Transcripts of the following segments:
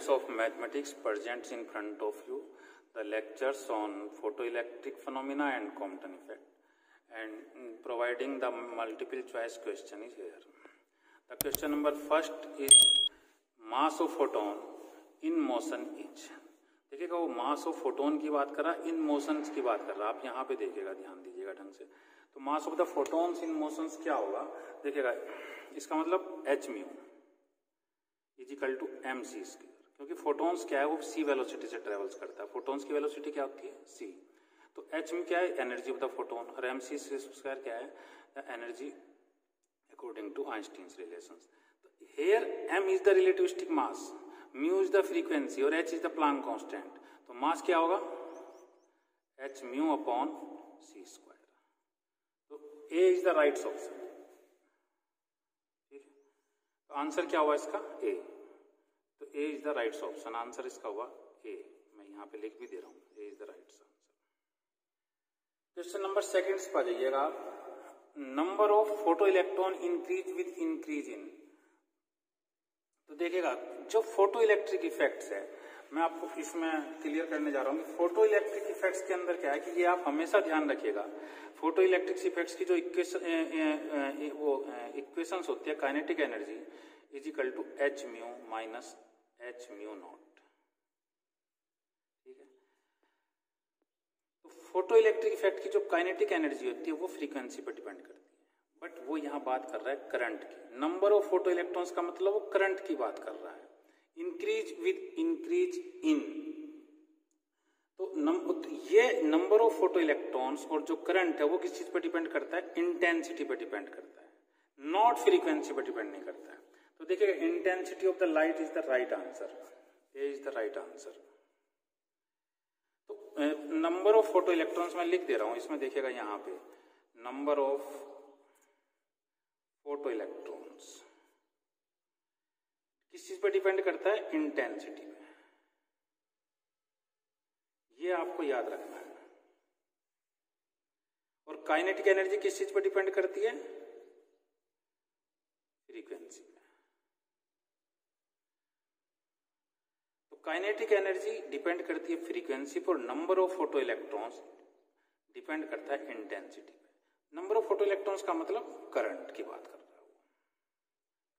Students of mathematics presents in front of you the lectures on photoelectric phenomena and Compton effect, and providing the multiple choice question is here. The question number first is mass of photon in motion is. देखिएगा वो mass of photon की बात कर रहा है, इन motions की बात कर रहा है. आप यहाँ पे देखिएगा, ध्यान दीजिएगा ढंग से. तो mass of the photons in motions क्या होगा, देखिएगा इसका मतलब h mu is equal to M C square, क्योंकि फोटोन्स क्या है वो सी वेलोसिटी से ट्रेवल्स करता है. फोटोन्स की वेलोसिटी क्या होती है, सी. तो h में क्या है, एनर्जी ऑफ द फोटोन, और एम सी स्क्वायर क्या है, the energy according to Einstein's relations. तो here m is the relativistic mass, mu is the frequency और h is the Planck constant. तो मास क्या होगा, h mu upon C square. तो a is the right option. ठीक है, तो answer क्या हुआ इसका, a. तो a is the right option, answer इसका हुआ a. मैं यहां पे लिख भी दे रहा हूं, a is the right answer. Question number second पर जाइएगा. Number of photo electron increase with increase in. तो देखिएगा जो फोटो इलेक्ट्रिक इफेक्ट्स है, मैं आपको इसमें क्लियर करने जा रहा हूं कि फोटो इलेक्ट्रिक इफेक्ट्स के अंदर क्या है कि ये आप हमेशा ध्यान रखिएगा. फोटो इलेक्ट्रिक इफेक्ट्स की जो इक्वेशंस होती है, kinetic energy is equal to H mu minus H mu naught. ठीक है, तो फोटो इलेक्ट्रिक इफेक्ट की जो काइनेटिक एनर्जी होती है वो फ्रीक्वेंसी पर डिपेंड करती है, बट वो यहां बात कर रहा है करंट की. नंबर ऑफ फोटो इलेक्ट्रॉन्स का मतलब वो करंट की बात कर रहा है. Increase with increase in. तो ये नंबर ऑफ फोटो इलेक्ट्रॉन्स और जो करंट है वो किस चीज पर डिपेंड करता है, इंटेंसिटी पर डिपेंड करता है, नॉट फ्रीक्वेंसी पर डिपेंड नहीं करता है. तो देखिएगा intensity of the light is the right answer, A is the right answer. तो नंबर ऑफ फोटो इलेक्ट्रॉन्स मैं लिख दे रहा हूं इसमें, देखिएगा यहां पे नंबर ऑफ फोटो इलेक्ट्रॉन्स किस चीज पर डिपेंड करता है, इंटेंसिटी पे. ये आपको याद रखना है. और काइनेटिक एनर्जी किस चीज पर डिपेंड करती है, फ्रीक्वेंसी पे. तो काइनेटिक एनर्जी डिपेंड करती है फ्रीक्वेंसी पर, number of photo electrons depend करता है इंटेंसिटी पे. नंबर ऑफ फोटो इलेक्ट्रॉन्स का मतलब करंट की बात कर रहा है.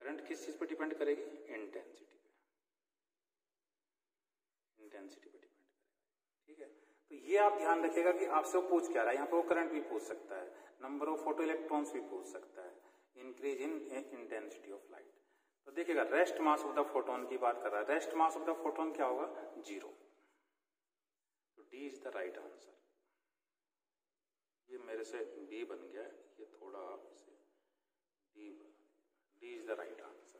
करंट किस चीज पर डिपेंड करेगी, इंटेंसिटी पे. इंटेंसिटी पे डिपेंड करेगी. ठीक है, तो ये आप ध्यान रखिएगा कि आपसे वो पूछ क्या रहा है. यहाँ पे वो करंट भी पूछ सकता है, नंबर ऑफ फोटो इलेक्ट्रॉन्स भी पूछ सकता है, increase in intensity of light. तो देखिएगा rest mass of the photon की बात कर रहा है. Rest mass of the photon क्या होगा, 0. तो D is the right answer. ये मेरे से बी बन गया, ये थोड़ा इसे D is the right answer.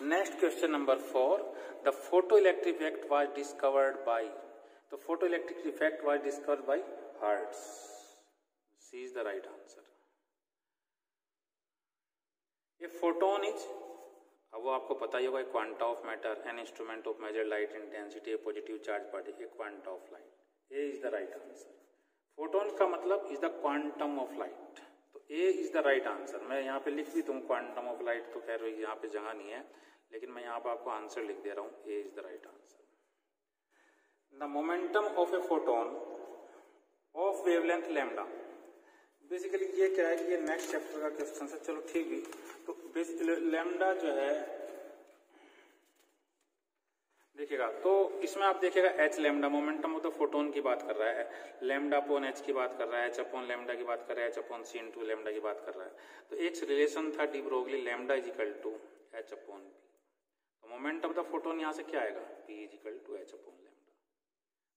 Next question number 4. The photoelectric effect was discovered by. तो photoelectric effect was discovered by Hertz. C is the right answer. A photon is, अब वो आपको पता ही होगा, quanta of matter, an instrument of measure light intensity, positive charge particle, quanta of light. A is the right answer. Photon का मतलब is the quantum of light. तो A is the right answer. मैं यहाँ पे लिख भी दूं quantum of light, तो खैर यहाँ पे जगह नहीं है, लेकिन मैं यहाँ पे आपको आंसर लिख दे रहा हूं, A is the right answer. The momentum of a photon of wavelength lambda. Basically ये क्या है कि ये नेक्स्ट चैप्टर का क्वेश्चन है. चलो ठीक भी. तो बेसिकली लैम्डा जो है, देखिएगा तो इसमें आप देखिएगा H lambda, momentum of the photon की बात कर रहा है, लैम्डा अपॉन एच की बात कर रहा है, एच अपॉन लैम्डा की बात कर रहा है, H upon C into lambda की बात कर रहा है. तो एक रिलेशन था de Broglie, lambda is equal to H upon P. तो मोमेंट ऑफ द फोटोन यहां से क्या आएगा, P is equal to H upon lambda.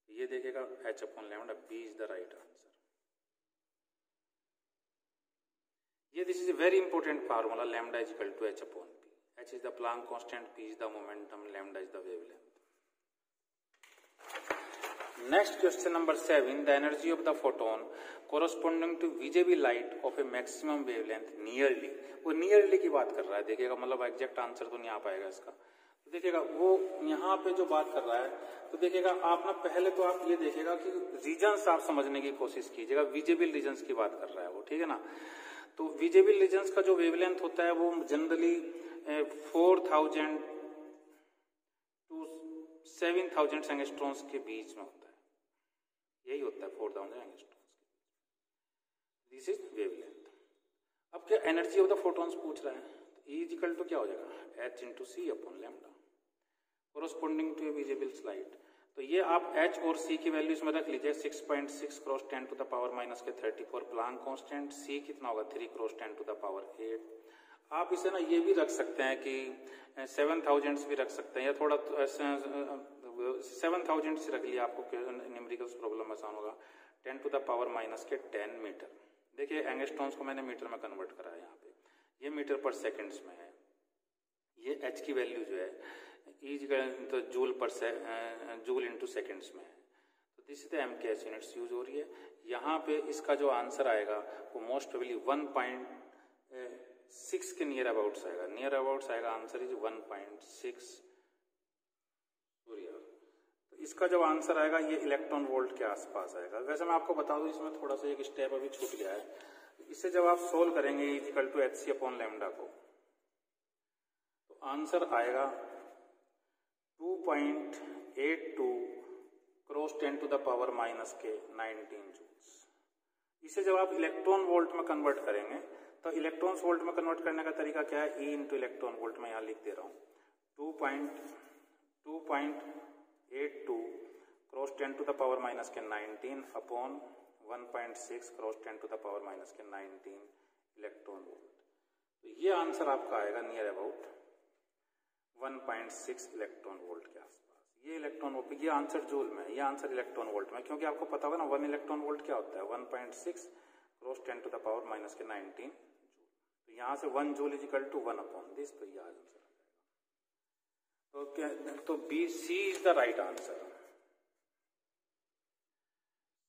ये देखिएगा H upon lambda, B is the right answer. ये this is a very important formula, lambda is equal to H upon P. H is the Planck constant, P is the momentum, lambda is the wavelength. Next question number 7. The energy of the photon corresponding to visible light of a maximum wavelength nearly. वो nearly की बात कर रहा है. देखिएगा मतलब exact answer तो नहीं आ पाएगा इसका. तो देखिएगा वो यहाँ पे जो बात कर रहा है, तो देखिएगा आप ना पहले तो आप ये देखिएगा कि रीजन्स आप समझने की कोशिश कीजिएगा. विजिबल रीजन्स की बात कर रहा है वो, ठीक है ना. तो विजिबल रीजन्स का जो वेवलेंथ होता है वो जनरली 4000 to 7000 एंगस्ट्रॉन्स के बीच में होता है, यही होता है 4000 एंगस्ट्रॉन्स। This is wavelength. अब क्या एनर्जी ऑफ द फोटॉन्स पूछ रहा है, तो E इक्वल टू क्या हो जाएगा H into C upon lambda corresponding to a visible light. तो ये आप H और C की वैल्यू इसमें रख लीजिए 6.6 cross 10 to the power minus के 34 प्लांक कांस्टेंट, C कितना होगा 3 क्रॉस 10 टू द पावर 8। आप इसे ना ये भी रख सकते हैं कि 7000 भी रख सकते हैं, या थोड़ा 7000 से रख लिया, आपको न्यूमेरिकल्स प्रॉब्लम आसान होगा। 10 टू द पावर माइनस के 10 मीटर। देखिए एंगस्ट्रॉन्स को मैंने मीटर में कन्वर्ट करा है, यहाँ पे ये मीटर पर सेकेंड्स में है। ये H की वैल्यू जो है E तो जूल इंटू सेकेंड्स में है। तो this is the MKH units use हो रही है। यहाँ पे इसका जो आंसर आएगा वो मोस्ट प्रोबेबली 1.6 के नियर अबाउट्स आएगा। नियर अबाउट्स आएगा, आंसर इज 1.6 सूर्य। तो इसका जब आंसर आएगा ये इलेक्ट्रॉन वोल्ट के आसपास आएगा। वैसे मैं आपको बता दूं इसमें थोड़ा सा एक स्टेप अभी छूट गया है। इसे जब आप सोल्व करेंगे E equal to HC upon lambda को, तो आंसर आएगा 2.82 cross 10 to the power minus के 19 जूल्स। इसे जब आप इलेक्ट्रॉन वोल्ट में कन्वर्ट करेंगे, तो इलेक्ट्रॉन वोल्ट में कन्वर्ट करने का तरीका क्या है, E इंटू इलेक्ट्रॉन वोल्ट में यहाँ लिख दे रहा हूँ 2.82 cross 10 to the power minus के 19 upon 1.6 cross 10 to the power minus के 19 इलेक्ट्रॉन वोल्ट। तो ये आंसर आपका आएगा नियर अबाउट 1.6 इलेक्ट्रॉन वोल्ट के आसपास। ये इलेक्ट्रॉन वोल्ट, ये आंसर जूल में, ये आंसर इलेक्ट्रॉन वोल्ट में, क्योंकि आपको पता होगा ना 1 इलेक्ट्रॉन वोल्ट क्या होता है 1.6 cross 10 to the power minus के 19 जूल। तो यहाँ से 1 joule is equal to 1 upon this, तो ये आंसर आ जाएगा। तो क्या, तो B C is the right answer.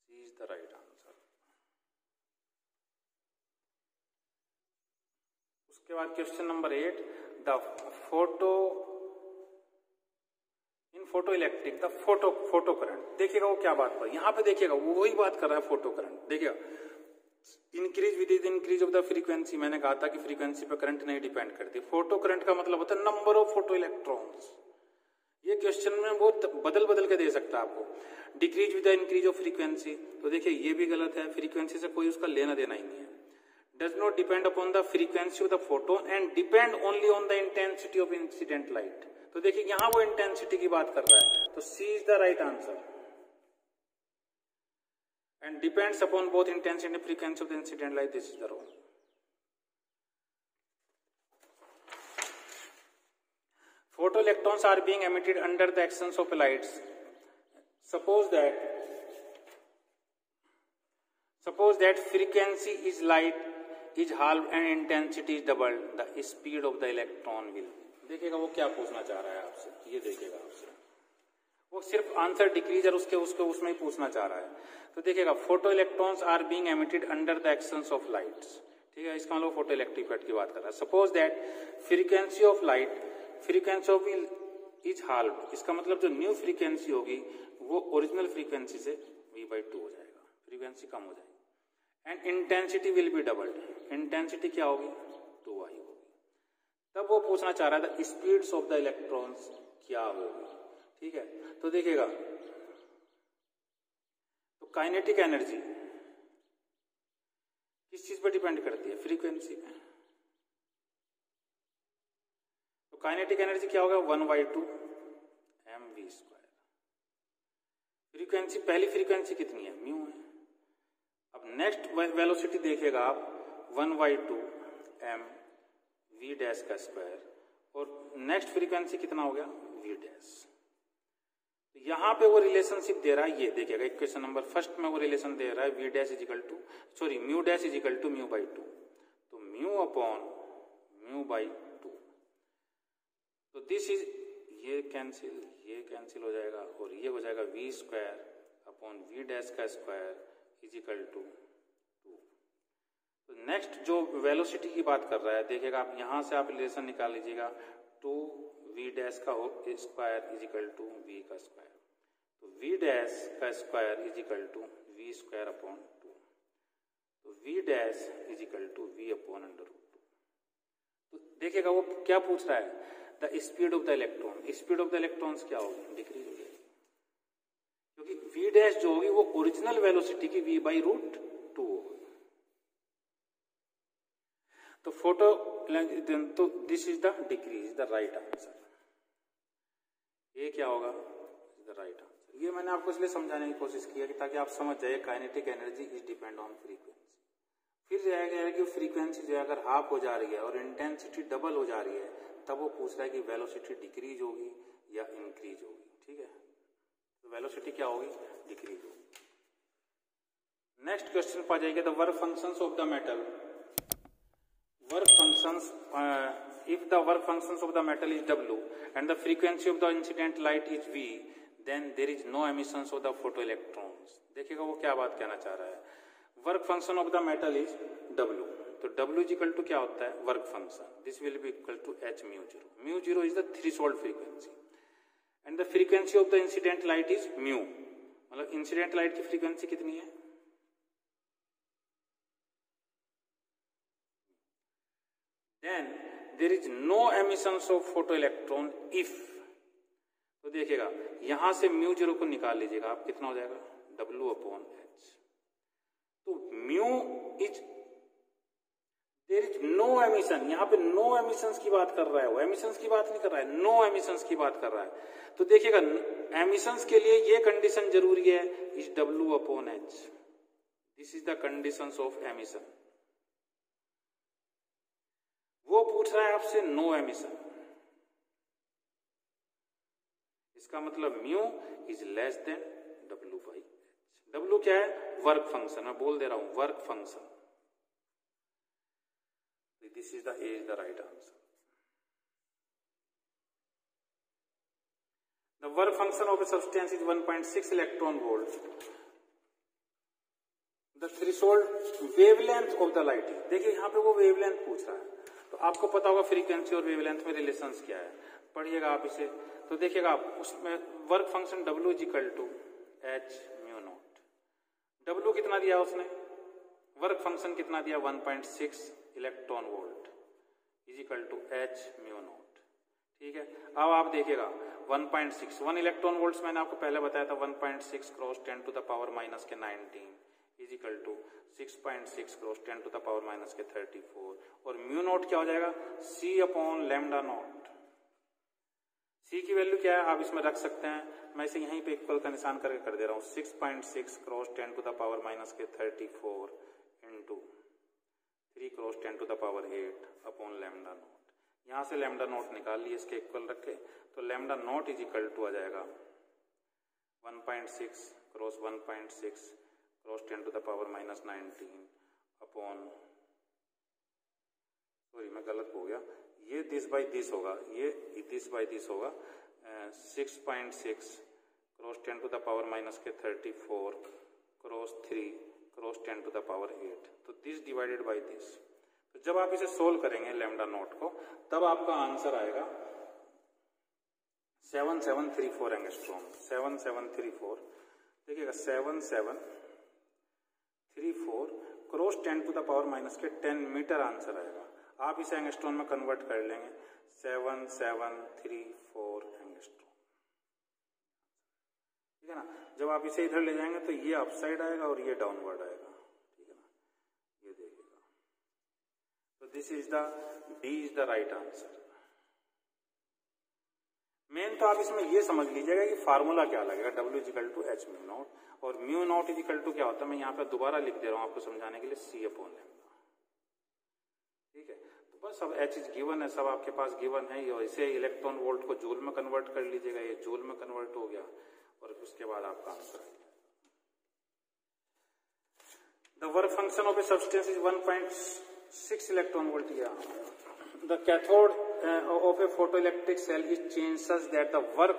C is the right answer. उसके बाद question number 8, the photo electric the photo current. देखिएगा वो क्या बात कर, यहाँ पे देखिएगा वो वही बात कर रहा है फोटो करंट। देखिएगा increase with increase of the frequency, मैंने कहा था कि फ्रीक्वेंसी पे करंट नहीं डिपेंड करती। फोटो करंट का मतलब होता है नंबर ऑफ फोटो इलेक्ट्रॉन्स। ये क्वेश्चन में बहुत बदल के दे सकता है आपको। Decrease with the increase of frequency, तो देखिए ये भी गलत है, फ्रीक्वेंसी से कोई उसका लेना देना ही नहीं है। Does not depend upon the frequency of the photon and depend only on the intensity of incident light. तो देखिए यहां वो इंटेंसिटी की बात कर रहा है, तो C is the right answer. And depends upon both intensity and frequency of the incident light, this is the wrong. Photo electrons are being emitted under the actions of lights. Suppose that frequency is light is halved and intensity is doubled. The speed of the electron will. देखिएगा वो क्या पूछना चाह रहा है आपसे, ये देखिएगा आपसे वो सिर्फ आंसर डिक्रीज और उसमें ही पूछना चाह रहा है। तो देखिएगा photo electrons are being emitted under the actions of lights, ठीक है, इसका मतलब फोटो इलेक्ट्रिक इफेक्ट की बात कर रहा है। Suppose that frequency of light, frequency of is halve, इसका मतलब जो न्यू फ्रीक्वेंसी होगी वो ओरिजिनल फ्रीक्वेंसी से V/2 हो जाएगा, फ्रीक्वेंसी कम हो जाएगी। And intensity will be doubled, intensity क्या होगी 2I होगी। तब वो पूछना चाह रहा था स्पीड्स ऑफ द इलेक्ट्रॉन्स क्या होगी, ठीक है। तो देखिएगा तो काइनेटिक एनर्जी किस चीज पर डिपेंड करती है, फ्रीक्वेंसी पे। तो काइनेटिक एनर्जी क्या होगा 1/2 mv²। फ्रीक्वेंसी, पहली फ्रीक्वेंसी कितनी है, म्यू है। अब नेक्स्ट वेलोसिटी देखिएगा आप 1/2 mv², और नेक्स्ट फ्रीक्वेंसी कितना हो गया v'। तो यहां पे वो रिलेशनशिप दे रहा है, ये देखिएगा इक्वेशन नंबर फर्स्ट में वो रिलेशन दे रहा है v' इज इक्वल टू μ', तो म्यू अपॉन μ/2। तो दिस इज, ये कैंसिल हो जाएगा और ये हो जाएगा v² upon v' is equal to 2। तो नेक्स्ट जो वेलोसिटी की बात कर रहा है, देखिएगा आप यहां से आप रिलेशन निकाल लीजिएगा 2v' is equal to v²। तो v' is equal to v² upon 2। तो V dash is equal to V upon under root 2। तो देखिएगा वो क्या पूछ रहा है, the speed of the electron. Speed of the electrons क्या होगी, डिक्रीज हो जाएगी, क्योंकि V डैश जो होगी वो ओरिजिनल वेलोसिटी की V बाई रूट 2 होगी। तो तो this is the decrease, the right answer. ये क्या होगा, द राइट आंसर। ये मैंने आपको इसलिए समझाने की कोशिश की है कि ताकि आप समझ जाइए kinetic energy is depend on frequency. फिर जाएगा कि फ्रीक्वेंसी जो है अगर हाफ हो जा रही है और इंटेंसिटी डबल हो जा रही है, तब वो पूछ रहा है कि वेलोसिटी डिक्रीज होगी या इंक्रीज होगी। ठीक है, तो वेलोसिटी क्या होगी, डिक्रीज होगी। नेक्स्ट क्वेश्चन पर जाएगा, the work functions of the metal. Work functions, if the work functions of the metal is W and the frequency of the incident light is V, then there is no emissions of the photoelectrons। देखिएगा वो क्या बात कहना चाह रहा है, work function of the metal is W, तो W is equal to क्या होता है, work function, this will be equal to H mu zero. Mu zero is the threshold frequency and the frequency of the incident light is mu, मतलब incident light की frequency कितनी है, then there is no emissions of photoelectron if, तो देखिएगा यहां से mu zero को निकाल लीजिएगा आप, कितना हो जाएगा, W अपॉन H। तो mu is, there is no emission, यहां पे नो एमिशंस की बात कर रहा है, वो एमिशंस की बात नहीं कर रहा है, नो एमिशंस की बात कर रहा है। तो देखिएगा एमिशंस के लिए ये कंडीशन जरूरी है, is W upon H, this is the conditions of emission. वो पूछ रहा है आपसे नो एमिशन, इसका मतलब mu is less than W by H। W क्या है, वर्क फंक्शन, मैं बोल दे रहा हूं work function, this is the right answer. The work function of a substance is 1.6 electron volt. The threshold wavelength of the light, देखिए यहां पे वो वेवलेंथ पूछ रहा है, तो आपको पता होगा फ्रीक्वेंसी और वेवलेंथ में रिलेशंस क्या है, पढ़िएगा आप इसे। तो देखिएगा आप उसमें work function W is equal to H mu naught. W कितना दिया उसने, वर्क फंक्शन कितना दिया, 1.6 electron volt is equal to H mu naught. ठीक है, अब आप देखिएगा 1.6, 1 इलेक्ट्रॉन वोल्ट मैंने आपको पहले बताया था 1.6 cross 10 to the power minus के 19 is equal to 6.6 cross 10 to the power minus के 34, और म्यू नॉट क्या हो जाएगा, C upon lambda naught. C की वैल्यू क्या है आप इसमें रख सकते हैं, मैं इसे यहीं पे इक्वल का निशान करके कर दे रहा हूं, 6.6 cross 10 to the power minus के 34 into 3 cross 10 to the power 8 upon lambda naught. यहां से लैम्डा नॉट निकाल लिए इसके इक्वल रख के, तो lambda naught is equal to आ जाएगा 1.6 cross 1.6 cross 10 to the power minus 19 upon, sorry मैं गलत हो गया, ये दिस बाई दिस होगा, ये दिस बाई दिस होगा, 6.6 cross 10 to the power minus के 34 cross 3 cross 10 to the power 8, तो दिस डिवाइडेड बाई दिस। तो जब आप इसे सोल्व करेंगे लैम्डा नॉट को, तब आपका आंसर आएगा 7734 एंगस्ट्रॉम। 7734, देखिएगा 7734 cross 10 to the power minus के 10 मीटर आंसर आएगा। आप इसे एंगस्ट्रॉन में कन्वर्ट कर लेंगे, 7734 एंगस्ट्रॉम। ठीक है ना, जब आप इसे इधर ले जाएंगे तो ये अपसाइड आएगा और ये डाउनवर्ड आएगा। ठीक है ना, ये देखिएगा, तो this is the D is the right answer. Main तो आप इसमें ये समझ लीजिएगा कि फार्मूला क्या लगेगा, W is equal to H mu naught, और mu naught is equal to क्या होता है, मैं यहाँ पे दोबारा लिख दे रहा हूँ आपको समझाने के लिए, C अपॉन लैम्डा। ठीक है, तो बस अब H इज गिवन है, सब आपके पास गिवन है, और इसे इलेक्ट्रॉन वोल्ट को जूल में कन्वर्ट कर लीजिएगा, ये जूल में कन्वर्ट हो गया, और उसके बाद आपका आंसर आएगा। The work function of a substance is 1.6 electron volt. The cathode of a photoelectric cell is changed such that the work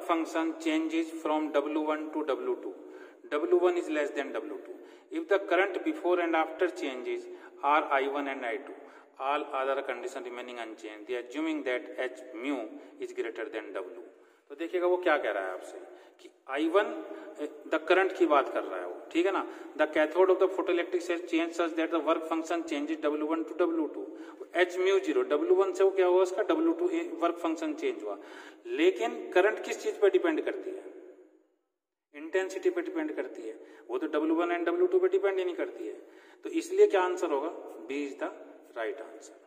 function changes from W1 to W2. W1 is less than W2. If the current before and after changes are I1 and I2, all other conditions remaining unchanged, they are assuming that H mu is greater than W. तो तो देखिएगा वो क्या कह रहा है आपसे कि I1 द करंट की बात कर रहा है वो, ठीक है ना। The cathode of the photoelectric cell change such that the work function changes W1 to W2, H mu 0, W1 से वो क्या हुआ उसका W2 वर्क फंक्शन चेंज हुआ। लेकिन करंट किस चीज पे डिपेंड करती है? इंटेंसिटी पे डिपेंड करती है, वो तो W1 एंड W2 पे डिपेंड ही नहीं करती है। तो इसलिए क्या आंसर होगा? B is the right answer.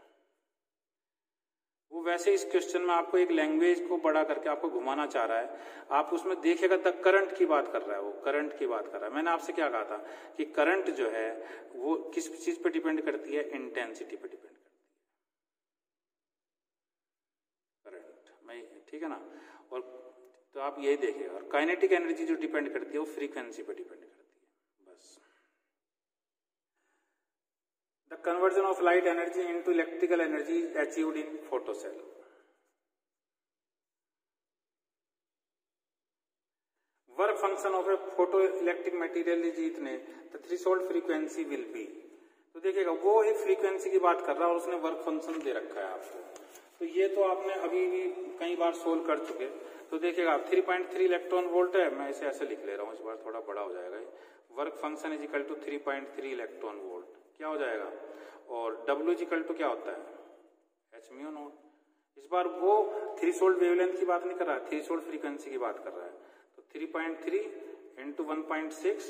वो वैसे इस क्वेश्चन में आपको एक लैंग्वेज को बड़ा करके आपको घुमाना चाह रहा है, आप उसमें देखिएगा द करंट की बात कर रहा है, वो करंट की बात कर रहा है। मैंने आपसे क्या कहा था कि करंट जो है वो किस चीज पे डिपेंड करती है? इंटेंसिटी पे डिपेंड करती है करंट में, ठीक है ना। और तो आप यही देखिएगा, और काइनेटिक एनर्जी जो डिपेंड करती है वो फ्रीक्वेंसी पे डिपेंड करती है, बस। The conversion of light energy into electrical energy achieved in photocell. Work function of a photo electric material is इतने, the threshold frequency will be. तो देखिएगा वो एक फ्रीक्वेंसी की बात कर रहा है और उसने वर्क फंक्शन दे रखा है आपको। तो ये तो आपने अभी भी कई बार सोल्व कर चुके। तो देखिएगा 3.3 इलेक्ट्रॉन वोल्ट है, मैं इसे ऐसे लिख ले रहा हूं, इस बार थोड़ा बड़ा हो जाएगा। Work function is equal to 3.3 electron volt, क्या हो जाएगा? और W इज इक्वल टू क्या होता है? H mu not. इस बार वो थ्रेशोल्ड वेवलेंथ की बात नहीं कर रहा है, थ्रेशोल्ड फ्रीक्वेंसी की बात कर रहा है। तो 3.3 into 1.6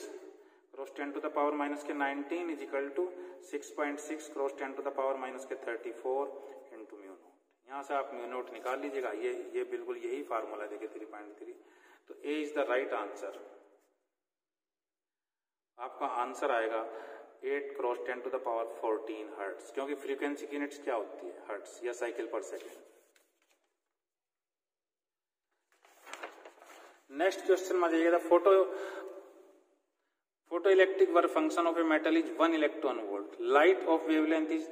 cross 10 to the power minus के 19 is equal to 6.6 cross 10 to the power minus के 34 इंटू म्यू नॉट। यहां से आप म्यू नॉट निकाल लीजिएगा, ये बिल्कुल यही फार्मूला देखिए 3.3। तो A is the right answer. आपका आंसर आएगा 8 cross 10 to the power 14 hertz, क्योंकि फ्रीक्वेंसी की यूनिट्स क्या होती है? हर्ट्ज या साइकिल पर सेकेंड। नेक्स्ट क्वेश्चन में जाइएगा, photo electric work function of a metal is 1 electron volt, light of wavelength is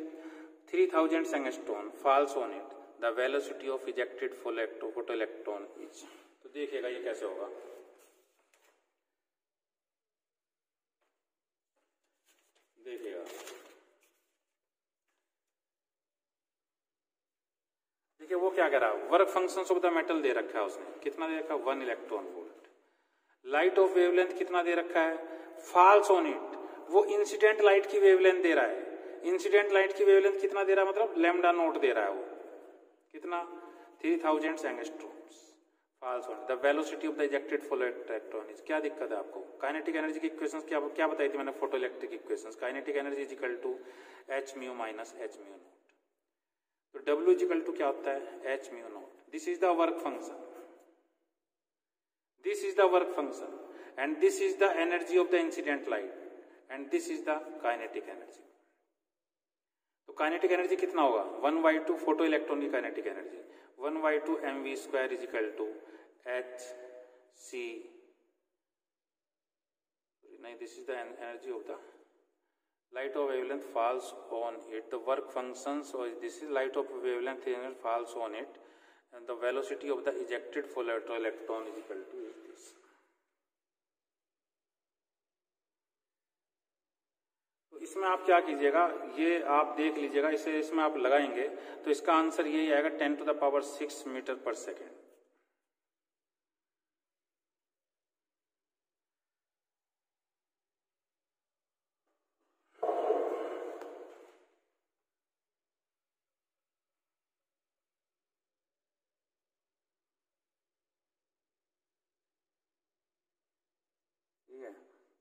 3000 angstrom, false on it, the velocity of ejected photo electron is. तो देखिएगा ये कैसे होगा। देखिएगा देखिए वो क्या कह रहा है, work function of the metal दे रखा है उसने, कितना दे रखा है? 1 electron volt. Light of wavelength कितना दे रखा है? फॉल्स ऑन इट, वो इंसिडेंट लाइट की वेवलेंथ दे रहा है। इंसिडेंट लाइट की वेवलेंथ कितना दे रहा है? मतलब लैम्डा नॉट दे रहा है वो, कितना? 3000 angstrom. Falls on the velocity of the ejected photoelectron is. क्या दिक्कत है आपको? काइनेटिक एनर्जी की इक्वेशंस क्या बताई थी मैंने? Photo electric equations, kinetic energy is equal to H mu minus H mu naught. तो W इज इक्वल टू क्या होता है? H mu naught. This is the work function, this is the work function, and this is the energy of the incident light, and this is the kinetic energy. तो kinetic energy कितना होगा? 1/2 photo electron की kinetic energy, 1/2 mv² is equal to Hc, नहीं, this is the energy of the light of wavelength falls on it, the work functions, or this is light of wavelength falls on it, and the velocity of the ejected photoelectron is equal to this. तो इसमें आप क्या कीजिएगा, ये आप देख लीजिएगा, इसे इसमें आप लगाएंगे तो इसका आंसर यही आएगा 10 to the power 6 मीटर पर सेकेंड।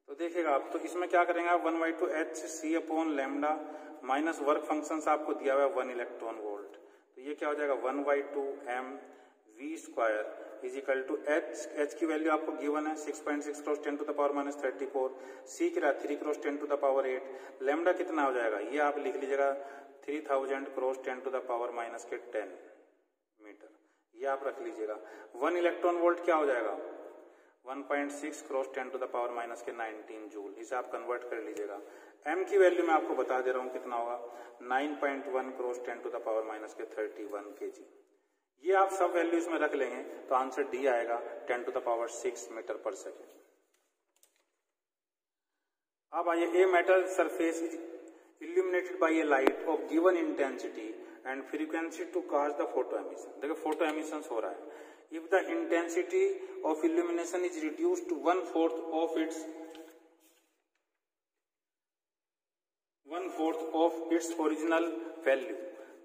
तो देखिएगा आप, तो इसमें क्या करेंगे आप? 1/2 Hc upon lambda minus work function आपको दिया हुआ है 1 इलेक्ट्रॉन वोल्ट, तो ये क्या हो जाएगा? 1/2 mv² is equal to H की वैल्यू आपको गिवन है 6.6 cross 10 to the power minus 34, C की 3 cross 10 to the power 8, lambda कितना हो जाएगा? ये आप लिख लीजिएगा 3000 cross 10 to the power minus के 10 मीटर, ये आप रख लीजिएगा। 1 इलेक्ट्रॉन वोल्ट क्या हो जाएगा? 1.6 cross 10 to the power minus के 19 जूल, इसे आप कन्वर्ट कर लीजिएगा। m की वैल्यू मैं आपको बता दे रहा हूं कितना होगा, 9.1 cross 10 to the power minus के 31 kg। ये आप सब वैल्यू इसमें रख लेंगे तो आंसर डी आएगा 10 टू द पावर 6 मीटर पर सेकेंड। अब आइए, ए metal surface is illuminated by a light of given intensity and frequency to cause the photo emission। देखिए फोटो एमिशन हो रहा है, if the intensity of illumination is reduced to 1/4 of its original value,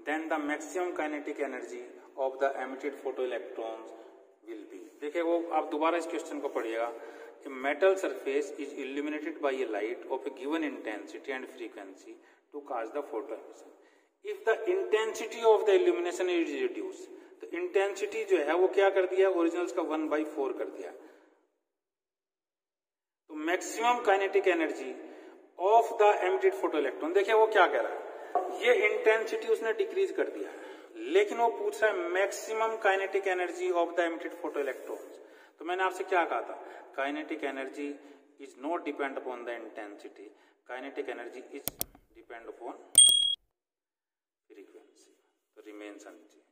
then the maximum kinetic energy of the emitted photoelectrons will be. देखिए वो आप दोबारा इस question को पढ़िएगा. A metal surface is illuminated by a light of a given intensity and frequency to cause the photoemission. If the intensity of the illumination is reduced, तो intensity जो है वो क्या कर दिया, ओरिजिनल्स का 1/4 कर दिया. तो maximum kinetic energy of the emitted photoelectron, देखिए वो क्या कह रहा है, ये इंटेंसिटी उसने डिक्रीज कर दिया है, लेकिन वो पूछ रहा है maximum kinetic energy of the emitted photoelectrons. तो मैंने आपसे क्या कहा था, kinetic energy is not depend upon the intensity, kinetic energy is depend upon frequency. तो रिमेन्स अनचेंज्ड.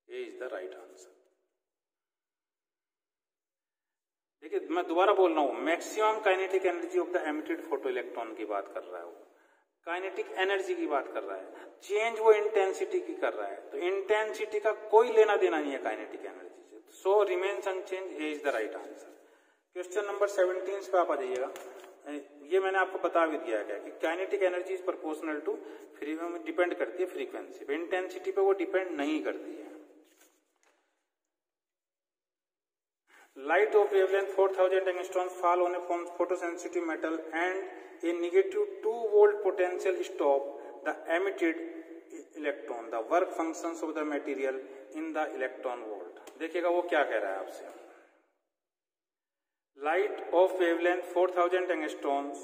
ये इज द राइट आंसर. देखिए मैं दोबारा बोल रहा हूं, maximum kinetic energy of the emitted photoelectron की बात कर रहा है, वो काइनेटिक एनर्जी की बात कर रहा है, चेंज वो इंटेंसिटी की कर रहा है. तो इंटेंसिटी का कोई लेना देना नहीं है काइनेटिक एनर्जी से. So remains unchanged, A is the right answer. Question number 17 पे आप आ जाइएगा. ये मैंने आपको बता भी दिया है कि kinetic energy is proportional to depend करती है फ्रीक्वेंसी पे, इंटेंसिटी पे वो डिपेंड नहीं करती है. Light of wavelength 4000 angstrom fall on a photosensitive metal and a negative 2 volt potential stop the emitted electron. The work functions of the material in the electron volt. देखिएगा वो क्या कह रहा है आपसे. Light of wavelength 4000 angstroms.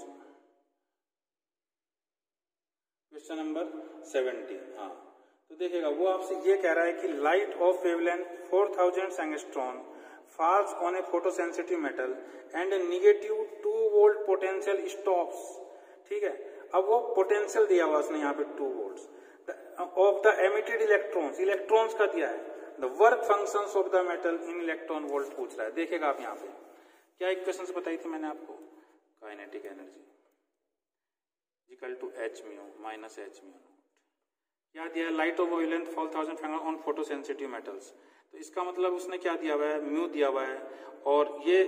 Question number 17. हाँ तो देखिएगा वो आपसे ये कह रहा है कि light of wavelength 4000 angstrom falls on a photosensitive metal and a negative 2 volt potential stops. ठीक है, अब वो पोटेंशियल दिया हुआ उसने यहाँ पे 2 volts of the emitted electrons, electrons का दिया है. the work functions of the metal in electron volt पूछ रहा है. देखिएगा आप यहाँ पे क्या इक्वेशंस बताई थी मैंने आपको, kinetic energy equal to h mu minus h mu naught. क्या दिया है, light of wavelength 4000 on photosensitive metals. तो इसका मतलब उसने क्या दिया हुआ है, म्यू दिया हुआ है, और ये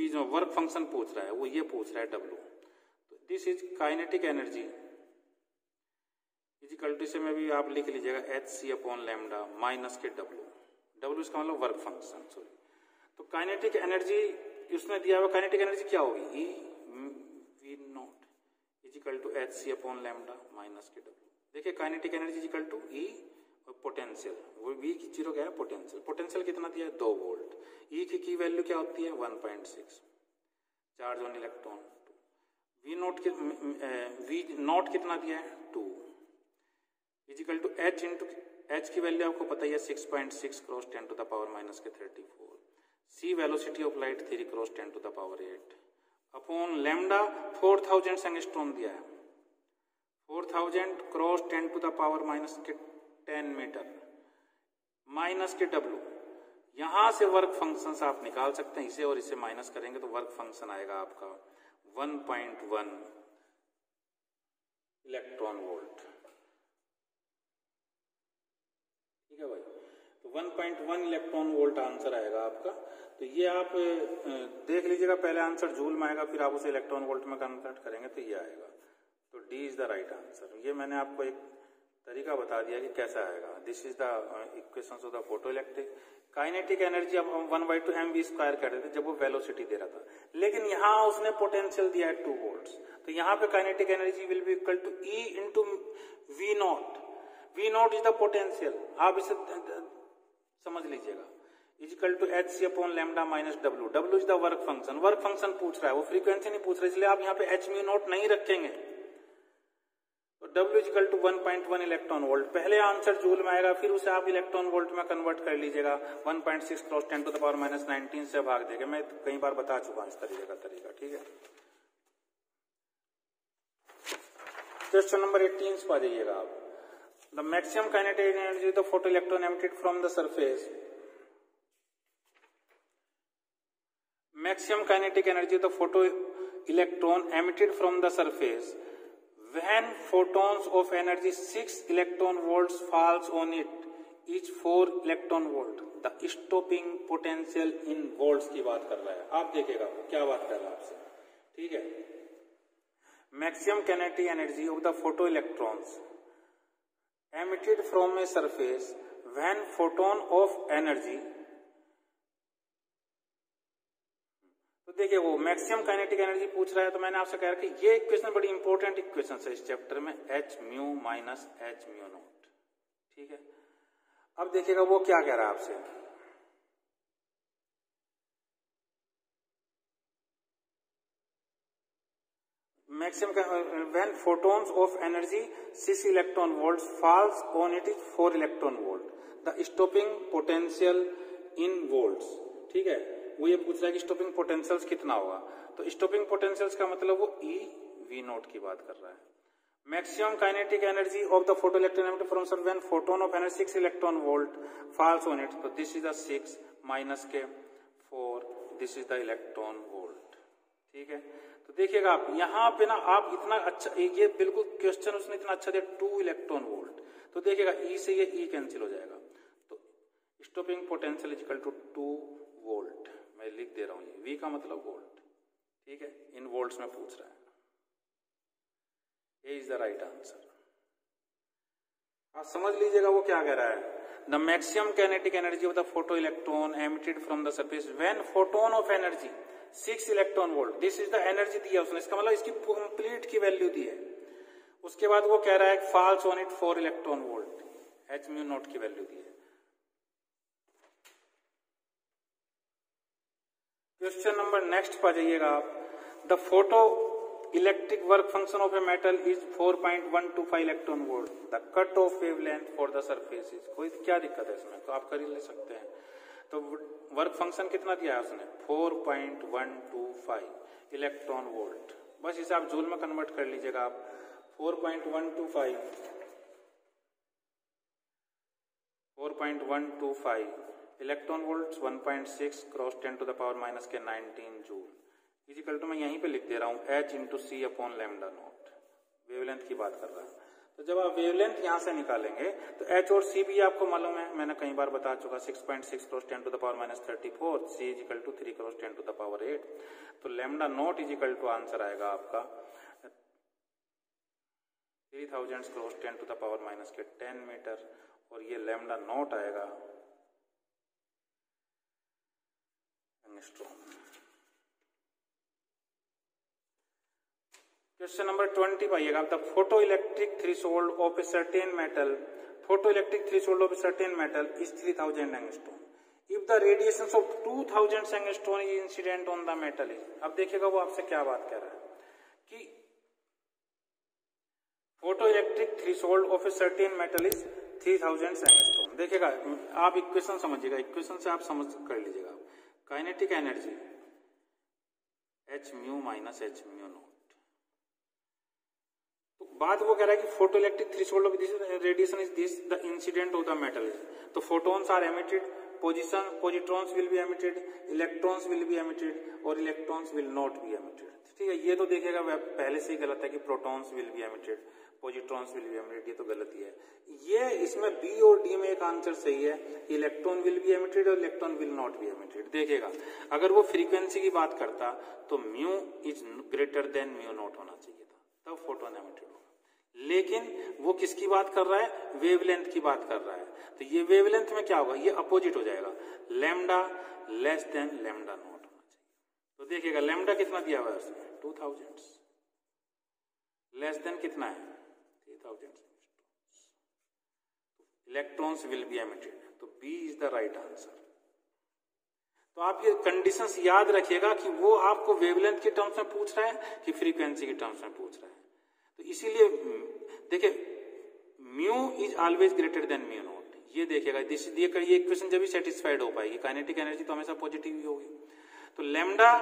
जो वर्क फंक्शन पूछ रहा है वो ये पूछ रहा है W. तो this is kinetic energy is equal to, इसे में भी आप लिख लीजिएगा hc अपॉन लैम्डा माइनस के W इसका मतलब वर्क फंक्शन. सॉरी, तो काइनेटिक एनर्जी उसने दिया हुआ, काइनेटिक एनर्जी क्या होगी, E V naught is equal to hc upon lambda minus के W. देखिए kinetic energy is equal to E potential, वो V की जीरो क्या है, पोटेंशियल. पोटेंशियल कितना दिया है, 2 वोल्ट. E की वैल्यू क्या होती है, 1.6. Charge on electron. V naught कितना दिया है, 2 is equal to H into H की वैल्यू आपको पता ही है 6.6 cross 10 to the power minus के 34. C velocity of light 3 cross 10 to the power 8 upon lambda 4000 angstrom दिया है, 4000 cross 10 to the power minus के 10 मीटर माइनस के W. यहां से वर्क फंक्शंस आप निकाल सकते हैं, इसे और इसे माइनस करेंगे तो वर्क फंक्शन आएगा आपका 1.1 इलेक्ट्रॉन वोल्ट. ठीक है भाई, तो 1.1 इलेक्ट्रॉन वोल्ट आंसर आएगा आपका. तो ये आप देख लीजिएगा, पहले आंसर जूल में आएगा, फिर आप उसे इलेक्ट्रॉन वोल्ट में कन्वर्ट करेंगे तो ये आएगा. तो D is the right answer. ये मैंने आपको एक तरीका बता दिया कि कैसा आएगा. This is the equations of the photoelectric. Kinetic energy अब हम 1/2 mv² कर रहे थे जब वो वेलोसिटी दे रहा था, लेकिन यहाँ उसने पोटेंशियल दिया है 2 volts. तो यहाँ पे kinetic energy will be equal to E into V naught. V naught is the potential, आप इसे समझ लीजिएगा, is equal to hc upon lambda minus W. W is the work function. Work function पूछ रहा है, वो फ्रीक्वेंसी नहीं पूछ रहा है, इसलिए आप यहाँ पे h म्यू नॉट नहीं रखेंगे. तो W is equal to 1.1 electron volt. पहले आंसर जूल में आएगा, फिर उसे आप इलेक्ट्रॉन वोल्ट में कन्वर्ट कर लीजिएगा. 1.6 cross 10 to the power minus 19 से भाग देगा. मैं कई बार बता चुका हूं इस तरीके का तरीका. ठीक है, क्वेश्चन नंबर 18 पर आ जाइएगा आप. The maximum kinetic energy the photo electron emitted from the surface. Maximum kinetic energy of the photoelectron emitted from the surface when photons of energy 6 electron volts falls on it is 4 electron volt. The stopping potential in volts की बात कर रहा है। आप देखिएगा क्या बात कर रहा है आपसे, ठीक है। Maximum kinetic energy of the photo electrons emitted from a surface when photon of energy, तो देखिए वो मैक्सिमम काइनेटिक एनर्जी पूछ रहा है, तो मैंने आपसे कहा कि ये इक्वेशन बड़ी इंपॉर्टेंट इक्वेशन है इस चैप्टर में, h mu minus h mu naught, ठीक है। अब देखिएगा वो क्या कह रहा है आपसे, maximum when photons of energy 6 electron volts falls on it is 4 electron volt, the stopping potential in volts, ठीक है। वो ये पूछ रहा है कि स्टॉपिंग पोटेंशियल्स कितना होगा, तो स्टॉपिंग पोटेंशियल्स का मतलब वो ई वी नोट की बात कर रहा है। Maximum kinetic energy of the photo electron emitted from sun when photon of energy 6 electron volt falls on it, तो दिस इज द 6 माइनस के 4, this is the electron volt, ठीक है। तो देखिएगा आप यहाँ पे ना, आप इतना अच्छा, ये बिल्कुल क्वेश्चन उसने इतना अच्छा दिया 2 इलेक्ट्रॉन वोल्ट, तो देखिएगा ई से ये ई कैंसिल हो जाएगा, तो stopping potential is equal to 2 volt, मैं लिख दे रहा हूँ, ये वी का मतलब वोल्ट, ठीक है, इन वोल्ट्स में पूछ रहा है, ये इज द राइट आंसर। आप समझ लीजिएगा वो क्या कह रहा है, the maximum kinetic energy of the photo electron emitted from the surface when photon of energy 6 electron volt, this is the energy दिया उसने, इसका मतलब इसकी कंप्लीट की वैल्यू दी है। उसके बाद वो कह रहा है falls on it 4 electron volt, h mu not की वैल्यू दी है। क्वेश्चन नंबर नेक्स्ट पर जाइएगा आप, the photo electric work function of a metal is 4.125 electron volt, the cut off wavelength for the surface is, कोई क्या दिक्कत है इसमें, तो आप कर ही ले सकते हैं। तो वर्क फंक्शन कितना दिया है उसने, 4.125 इलेक्ट्रॉन वोल्ट, बस इसे आप जूल में कन्वर्ट कर लीजिएगा आप, 4.125 electron volt 1.6 cross 10 to the power minus के 19 जूल इजिकल टू, मैं यहीं पे लिख दे रहा हूं h into C upon lambda naught, wavelength की बात कर रहा है। तो जब आप वेवलेंथ यहां से निकालेंगे तो h और c भी आपको मालूम है, मैंने कई बार बता चुका, 6.6 cross 10 to the power minus 34, c equal to 3 cross 10 to the power 8, तो lambda naught equal to answer आएगा आपका 3000 cross 10 to the power minus के 10 मीटर, और ये लैम्डा नॉट आएगा एंगस्ट्रॉम। क्वेश्चन नंबर 20 पाइएगा, the photo electric threshold of a certain metal, photo electric threshold of a certain metal is 3000 angstrom if the radiation of 2000 angstrom is incident on the metal is. अब देखिएगा वो आपसे क्या बात कर रहा है कि photo electric threshold of a certain metal is 3000 angstrom. देखिएगा आप इक्वेशन समझिएगा, इक्वेशन से आप समझ कर लीजिएगा, kinetic energy h mu minus h mu naught, बात वो कह रहा है कि photo electric threshold of this radiation is this the incident of the metal, तो photons are emitted, positrons will be emitted, electrons will be emitted और electrons will not be emitted, ठीक है। ये तो देखिएगा पहले से ही गलत है कि protons will be emitted, positrons will be emitted, ये तो गलत ही है। ये इसमें बी और डी में एक आंसर सही है, इलेक्ट्रॉन विल बी एमिटेड और electron will not be emitted. देखिएगा अगर वो फ्रीक्वेंसी की बात करता तो mu is greater than mu naught होना चाहिए था, तब फोटोन एमिटेड होगा, लेकिन वो किसकी बात कर रहा है, वेवलेंथ की बात कर रहा है, तो ये वेवलेंथ में क्या होगा, ये अपोजिट हो जाएगा, lambda less than lambda not होना चाहिए। तो देखिएगा लैम्डा कितना दिया हुआ है उसमें 2000, लेस देन कितना है 3000, इलेक्ट्रॉन्स विल बी एमिटेड, तो B is the right answer. तो आप ये कंडीशंस याद रखिएगा कि वो आपको वेवलेंथ के टर्म्स में पूछ रहा है कि फ्रीक्वेंसी के टर्म्स में पूछ रहा है, तो इसीलिए देखिए mu is always greater than mu naught, ये देखिएगा, ये इक्वेशन जब भी सेटिस्फाइड हो पाएगी, काइनेटिक एनर्जी तो हमेशा पॉजिटिव ही होगी। तो लैम्डा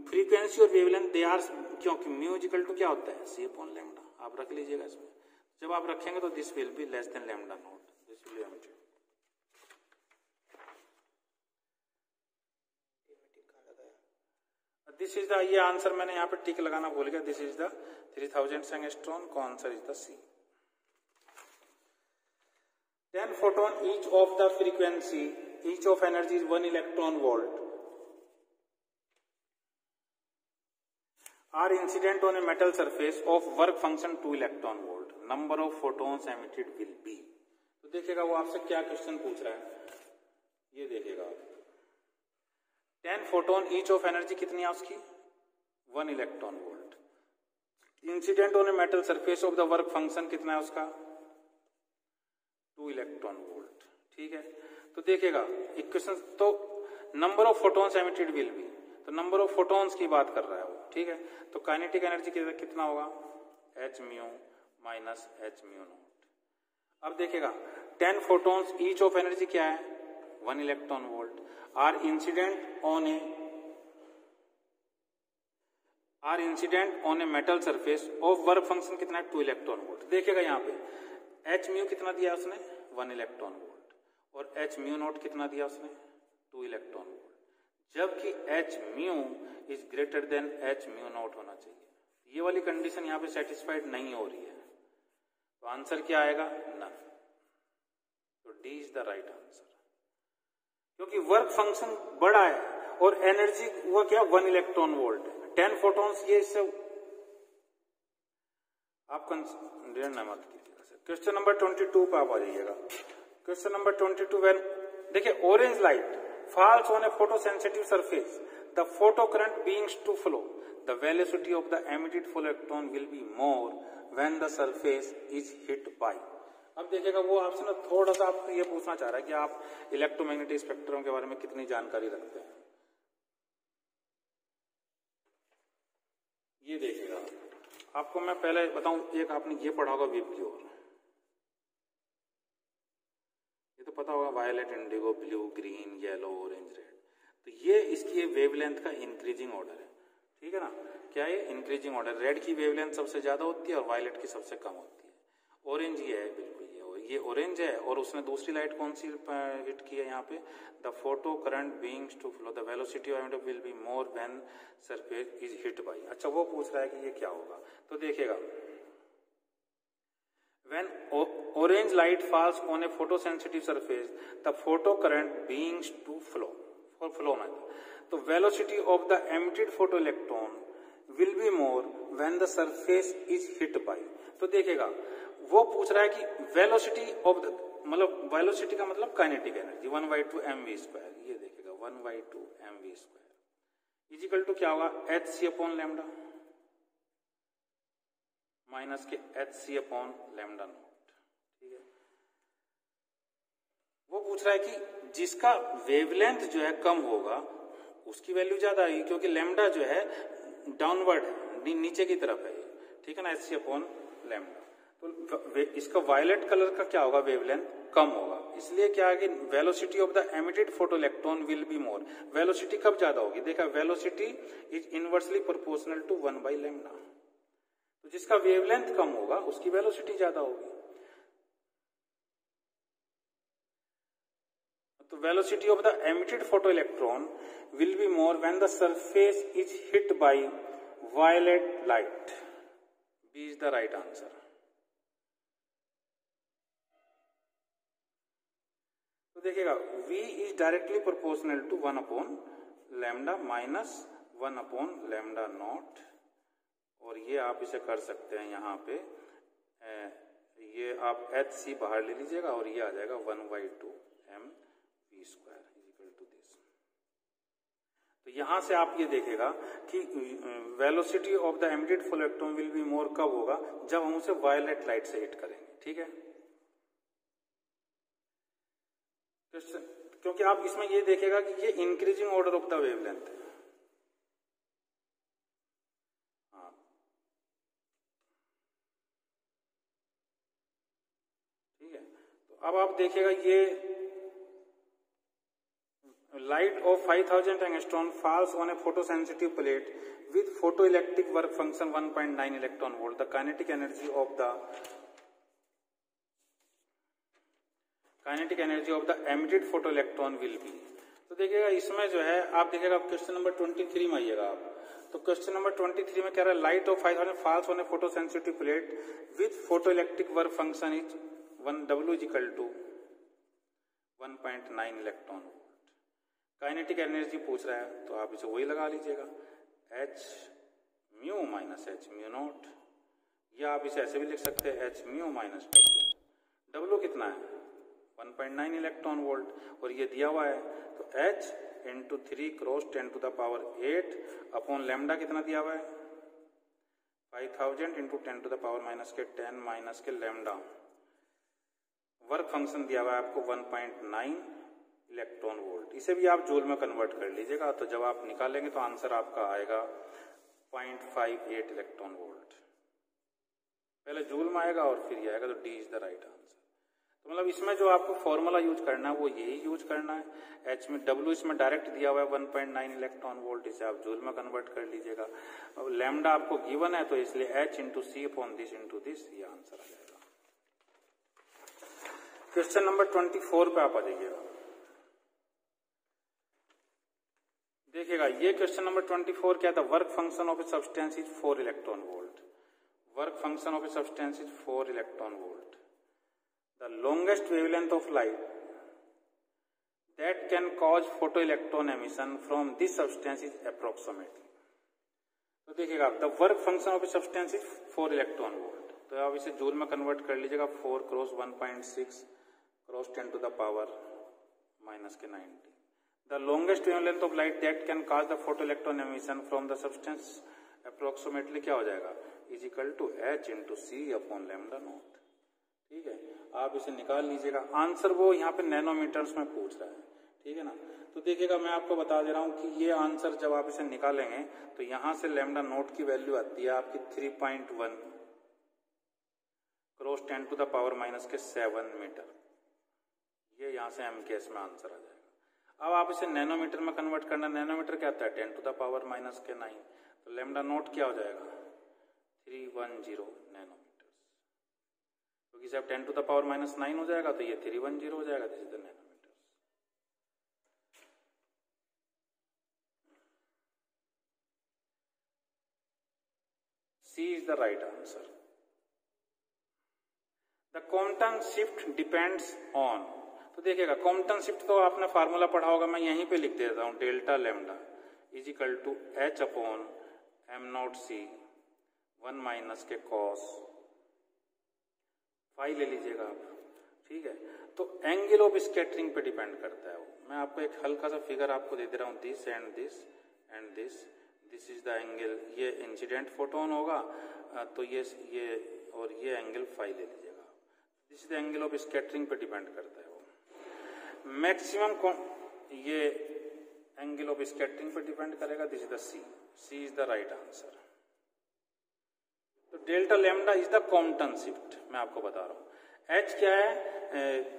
फ्रीक्वेंसी और वेवलेंथ दे आर, क्योंकि म्यू इक्वल टू क्या होता है सी अपॉन लैम्डा, आप रख लीजिएगा इसमें, जब आप रखेंगे तो this will be less than lambda naught, this will be emitted. This is the, ये आंसर मैंने यहाँ पे टिक लगाना भूल गया, दिस इज द 3000 एंगस्ट्रॉम, का answer is the C. 10 photon each of the frequency, each of energy is 1 electron volt, are incident on a metal surface of work function 2 electron volt. Number of photons emitted will be. तो देखिएगा वो आपसे क्या question पूछ रहा है, ये देखिएगा 10 photon each of energy कितनी है उसकी 1 electron volt. Incident on a metal surface of the work function कितना है उसका 2 इलेक्ट्रॉन वोल्ट. ठीक है, तो देखिएगा इक्वेशन, तो number of photons emitted will be, तो नंबर ऑफ फोटॉन्स की बात कर रहा है वो. ठीक है, तो काइनेटिक एनर्जी कितना होगा h mu minus h mu not. अब देखिएगा 10 फोटॉन्स ईच ऑफ एनर्जी क्या है 1 electron volt, are incident on a metal surface of work function कितना है 2 इलेक्ट्रॉन वोल्ट. देखिएगा यहाँ पे h म्यू कितना दिया उसने 1 इलेक्ट्रॉन वोल्ट और h म्यू नॉट कितना दिया उसने 2 इलेक्ट्रॉन वोल्ट, जबकि h mu is greater than h mu not होना चाहिए. ये वाली कंडीशन यहाँ पे सेटिस्फाइड नहीं हो रही है, तो आंसर क्या आएगा नन. तो D is the right answer, क्योंकि वर्क फंक्शन बड़ा है और एनर्जी वो क्या 1 इलेक्ट्रॉन वोल्ट है. 10 फोटॉन्स ये इससे आप कंसिडर मत कीजिएगा. क्वेश्चन नंबर 22 पे आप आ जाइएगा. क्वेश्चन नंबर 22 वेन देखिए orange light falls on a photosensitive surface, the photocurrent beings to flow, the velocity of the emitted photoelectron will be more when the surface is hit by. अब देखिएगा वो आपसे ना थोड़ा सा आपको ये पूछना चाह रहा है कि आप इलेक्ट्रोमैग्नेटिक स्पेक्ट्रम के बारे में कितनी जानकारी रखते हैं. ये देखिएगा आपको मैं पहले बताऊं, एक आपने ये पढ़ा होगा विबग्योर, ये तो पता होगा violet, indigo, blue, green, yellow, orange, red. तो ये इसकी वेवलेंथ का इंक्रीजिंग ऑर्डर है. ठीक है ना, क्या है इंक्रीजिंग ऑर्डर. रेड की वेवलेंथ सबसे ज्यादा होती है और वायलेट की सबसे कम होती है. ऑरेंज ये है, बिल्कुल ये ऑरेंज है, और उसने दूसरी लाइट कौन सी हिट की है यहाँ पे, the photo current beings to flow, the velocity of will be more when surface is hit by. अच्छा वो पूछ रहा है कि ये क्या होगा. तो देखिएगा when orange light falls on a photosensitive surface, the photocurrent begins to flow. For flow ना, तो velocity of the emitted photoelectron will be more when the surface is hit by. तो देखिएगा वो पूछ रहा है कि velocity of the, मतलब velocity का मतलब kinetic energy 1/2 mv². ये देखिएगा 1/2 mv² इज इक्वल टू क्या होगा hc/λ माइनस के hc/λ नॉट. ठीक है, वो पूछ रहा है कि जिसका वेवलेंथ जो है कम होगा उसकी वैल्यू ज्यादा आएगी, क्योंकि लैम्डा जो है डाउनवर्ड है, नीचे की तरफ है. ठीक है ना, hc/λ. तो इसका वायलेट कलर का क्या होगा वेवलेंथ कम होगा, इसलिए क्या है कि velocity of the emitted photoelectron will be more. Velocity कब ज्यादा होगी, देखा velocity is inversely proportional to 1/λ. तो जिसका वेवलेंथ कम होगा उसकी वेलोसिटी ज्यादा होगी. तो velocity of the emitted photoelectron will be more when the surface is hit by violet light. B is the right answer. तो देखिएगा V is directly proportional to 1/λ minus 1/λ naught. और ये आप इसे कर सकते हैं यहाँ पे, ये आप hc बाहर ले लीजिएगा और ये आ जाएगा 1/2 mv² इक्वल टू दिस. तो यहां से आप ये देखेगा कि velocity of the emitted photoelectron will be मोर कब होगा, जब हम उसे वायलेट लाइट से हिट करेंगे. ठीक है, क्योंकि आप इसमें ये देखेगा कि ये increasing order of the wavelength है. अब आप देखिएगा ये light of 5000 angstrom false on a photosensitive plate with photoelectric work function 1.9 electron volt. The kinetic energy of the emitted photoelectron will be. तो देखिएगा इसमें जो है आप देखिएगा क्वेश्चन नंबर 23 में आइएगा आप. तो क्वेश्चन नंबर 23 में कह रहा है light of 5000 falls on a photosensitive plate with photoelectric work function is 1 W is equal to 1.9 electron volt. Kinetic energy पूछ रहा है तो आप इसे वही लगा लीजिएगा, h mu minus h mu not, या आप इसे ऐसे भी लिख सकते हैं h mu minus w। w कितना है 1.9 इलेक्ट्रॉन वोल्ट, और ये दिया हुआ है तो h into 3 cross 10 to the power 8 upon lambda कितना दिया हुआ है 5000 into 10 to the power minus के 10 माइनस के लैम्डा। वर्क फंक्शन दिया हुआ है आपको 1.9 इलेक्ट्रॉन वोल्ट। इसे भी आप जूल में कन्वर्ट कर लीजिएगा, तो जब आप निकालेंगे तो आंसर आपका आएगा 0.58 इलेक्ट्रॉन वोल्ट। पहले जूल में आएगा और फिर ये आएगा, तो D is the right answer. तो मतलब इसमें जो आपको फॉर्मूला यूज करना है वो यही यूज करना है। एच में डब्ल्यू इसमें डायरेक्ट दिया हुआ है 1.9 इलेक्ट्रॉन वोल्ट, इसे आप जूल में कन्वर्ट कर लीजिएगा। अब लैम्डा आपको गिवन है तो इसलिए H into C upon this into this, ये आंसर आ जाएगा। क्वेश्चन नंबर 24 पे आप आ जाइएगा। देखिएगा ये क्वेश्चन नंबर 24 क्या था, work function of a substance is 4 electron volt. Work function of a substance is 4 electron volt. The longest wavelength of light that can cause photoelectron emission from this substance is approximately। तो देखिएगा the work function of a substance is 4 electron volt। तो आप इसे joule में convert कर लीजिएगा, 4 cross 1.6 cross 10 to the power minus के 90। The longest wavelength of light that can cause the photoelectron emission from the substance approximately क्या हो जाएगा, is equal to h into C upon lambda naught. ठीक है, आप इसे निकाल लीजिएगा। आंसर वो यहाँ पे नैनोमीटर्स में पूछ रहा है, ठीक है ना। तो देखिएगा मैं आपको बता दे रहा हूँ कि ये आंसर जब आप इसे निकालेंगे तो यहां से लैम्डा नोट की वैल्यू आती है आपकी 3.1 cross 10 to the power minus के 7 मीटर। ये यहां से MKS में आंसर आ जाएगा। अब आप इसे नैनोमीटर में कन्वर्ट करना, नैनोमीटर क्या आता है 10 टू द पावर माइनस के 9, तो लैम्डा नोट क्या हो जाएगा 310 नैनोमीटर। क्योंकि जब 10 टू द पावर माइनस 9 हो जाएगा तो ये 310 हो जाएगा, this is the nanometre. C is the right answer. The Compton shift depends on, तो देखिएगा कॉम्पटन शिफ्ट तो आपने फार्मूला पढ़ा होगा, मैं यहीं पे लिख देता हूं, delta lambda is equal to h upon m naught C 1 minus के कॉस फाई ले लीजिएगा आप, ठीक है। तो एंगल ऑफ स्कैटरिंग पे डिपेंड करता है वो। मैं आपको एक हल्का सा फिगर आपको दे दे रहा हूँ, this and this and this, this is the angle. ये इंसिडेंट फोटोन होगा तो ये और ये एंगल फाई ले लीजिएगा। This is the angle of scattering पे डिपेंड करता है वो। मैक्सिमम ये एंगल ऑफ स्कैटरिंग पे डिपेंड करेगा, this is the C is the right answer. तो delta lambda is the Compton shift, मैं आपको बता रहा हूं। h क्या है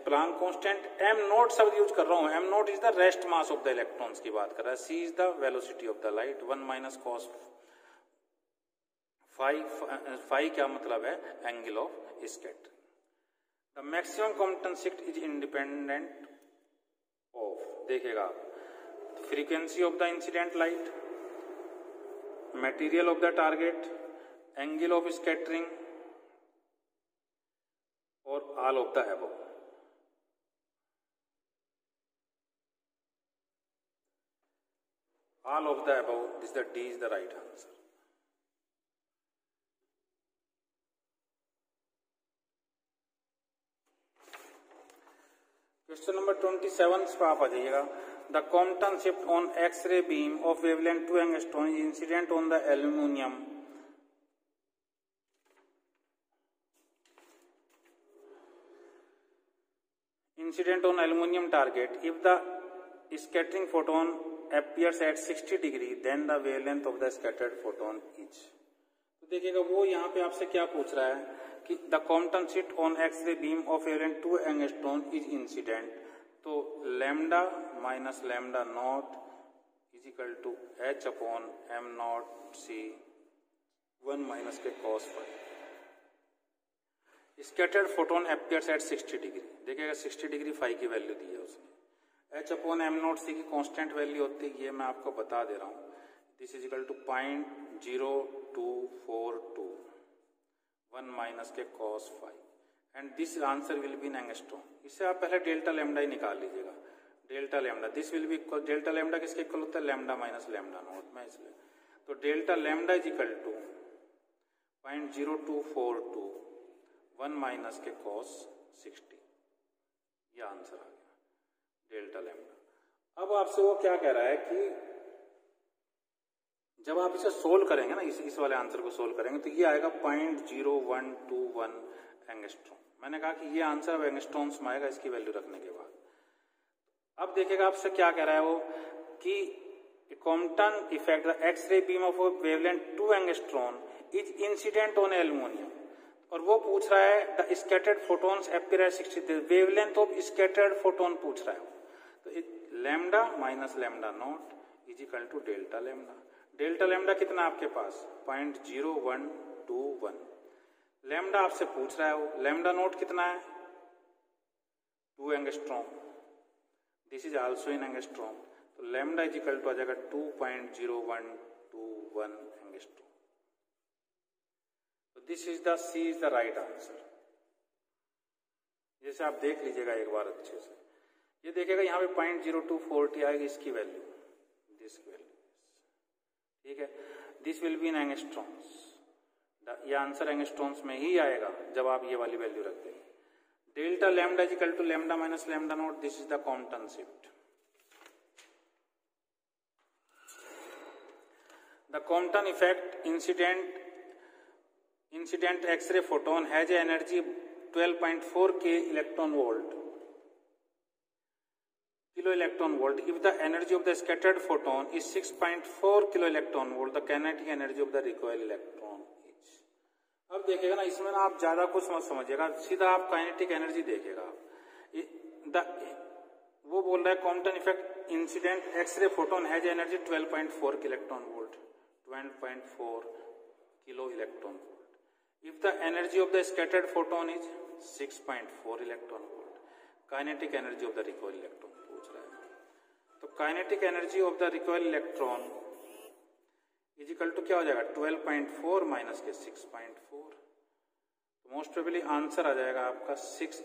प्लांक कांस्टेंट, m नॉट शब्द यूज कर रहा हूं, m naught is the rest mass of the electrons की बात कर रहा है। c is the velocity of the light, 1 minus cos phi क्या मतलब है angle of scattering. The maximum Compton shift is independent of, देखिएगा frequency of the incident light, material of the target, angle of scattering और all of the above. All of the above, this the D is the right answer. Question number 27 पर आप आ जाइएगा। The Compton shift on X ray beam of wavelength 2 angstrom is incident on the aluminium incident on aluminum target. If the scattering photon appears at 60 degree, then the wavelength of the scattered photon is। तो देखिएगा वो यहाँ पे आपसे क्या पूछ रहा है कि the Compton shift on X-ray beam of wavelength 2 angstrom is incident। तो lambda minus lambda naught is equal to h upon m naught c 1 minus के cos phi। Scattered photon appears eight 60 degree, देखिएगा 60 degree phi की value दी है उसने। h upon m naught सी की constant value होती है, ये मैं आपको बता दे रहा हूँ, this is equal to 0.0242 1 minus के cos phi. And this answer will be in angstrom. इससे आप पहले डेल्टा लैम्डा ही निकाल लीजिएगा, delta lambda, this will be equal, delta lambda किसके इक्वल होता है, लैम्डा माइनस लैम्डा नॉट में, इसलिए तो delta lambda is equal to 0.0242 1 minus के cos 60, ये आंसर आ गया डेल्टा लैम्डा। अब आपसे वो क्या कह रहा है कि जब आप इसे सोल्व करेंगे ना, इस वाले आंसर को सोल्व करेंगे तो ये आएगा 0.0121 एंगस्ट्रॉम। मैंने कहा कि ये आंसर अब एंगस्ट्रॉम्स में आएगा इसकी वैल्यू रखने के बाद। अब देखिएगा आपसे क्या कह रहा है वो कि Compton effect, the X ray beam of wavelength 2 angstrom is incident on aluminium, और वो पूछ रहा है the scattered photons appear at 60, wavelength of scattered photon पूछ रहा है। तो lambda minus lambda naught is equal to delta lambda. Delta lambda कितना आपके पास 0.0121, लैम्डा आपसे पूछ रहा है वो, लैम्डा नोट कितना है 2 angstrom, this is also in angstrom, तो लैम्डा इज इक्वल टू आ जाएगा 2.0121 एंगस्ट्रॉम। तो this is the C is the right answer. जैसे आप देख लीजिएगा एक बार अच्छे से, ये देखिएगा यहाँ पे 0.0240 आएगी इसकी वैल्यू, दिस वैल्यू, ठीक है, this will be in angstroms, ये आंसर एंगस्ट्रॉम्स में ही आएगा जब आप ये वाली वैल्यू रख देंगे। Delta lambda is equal to lambda minus lambda naught, this is the Compton shift. The Compton effect incident x ray photon has a energy 12.4 k electron volt, kilo electron volt. If the energy of the scattered photon is 6.4 kilo electron volt, the kinetic energy of the recoil electron is. अब देखिएगा ना, इसमें ना आप ज्यादा कुछ मत समझिएगा, सीधा आप काइनेटिक एनर्जी देखिएगा। वो बोल रहा है Compton effect incident x ray photon has energy 12.4 electron volt, 12.4 kilo electron volt. If the energy of the scattered photon is 6.4 electron volt, kinetic energy of the recoil electron पूछ रहा है। तो kinetic energy of the recoil electron is equal to क्या हो जाएगा 12.4 minus के 6.4, तो most probably answer आ जाएगा आपका 6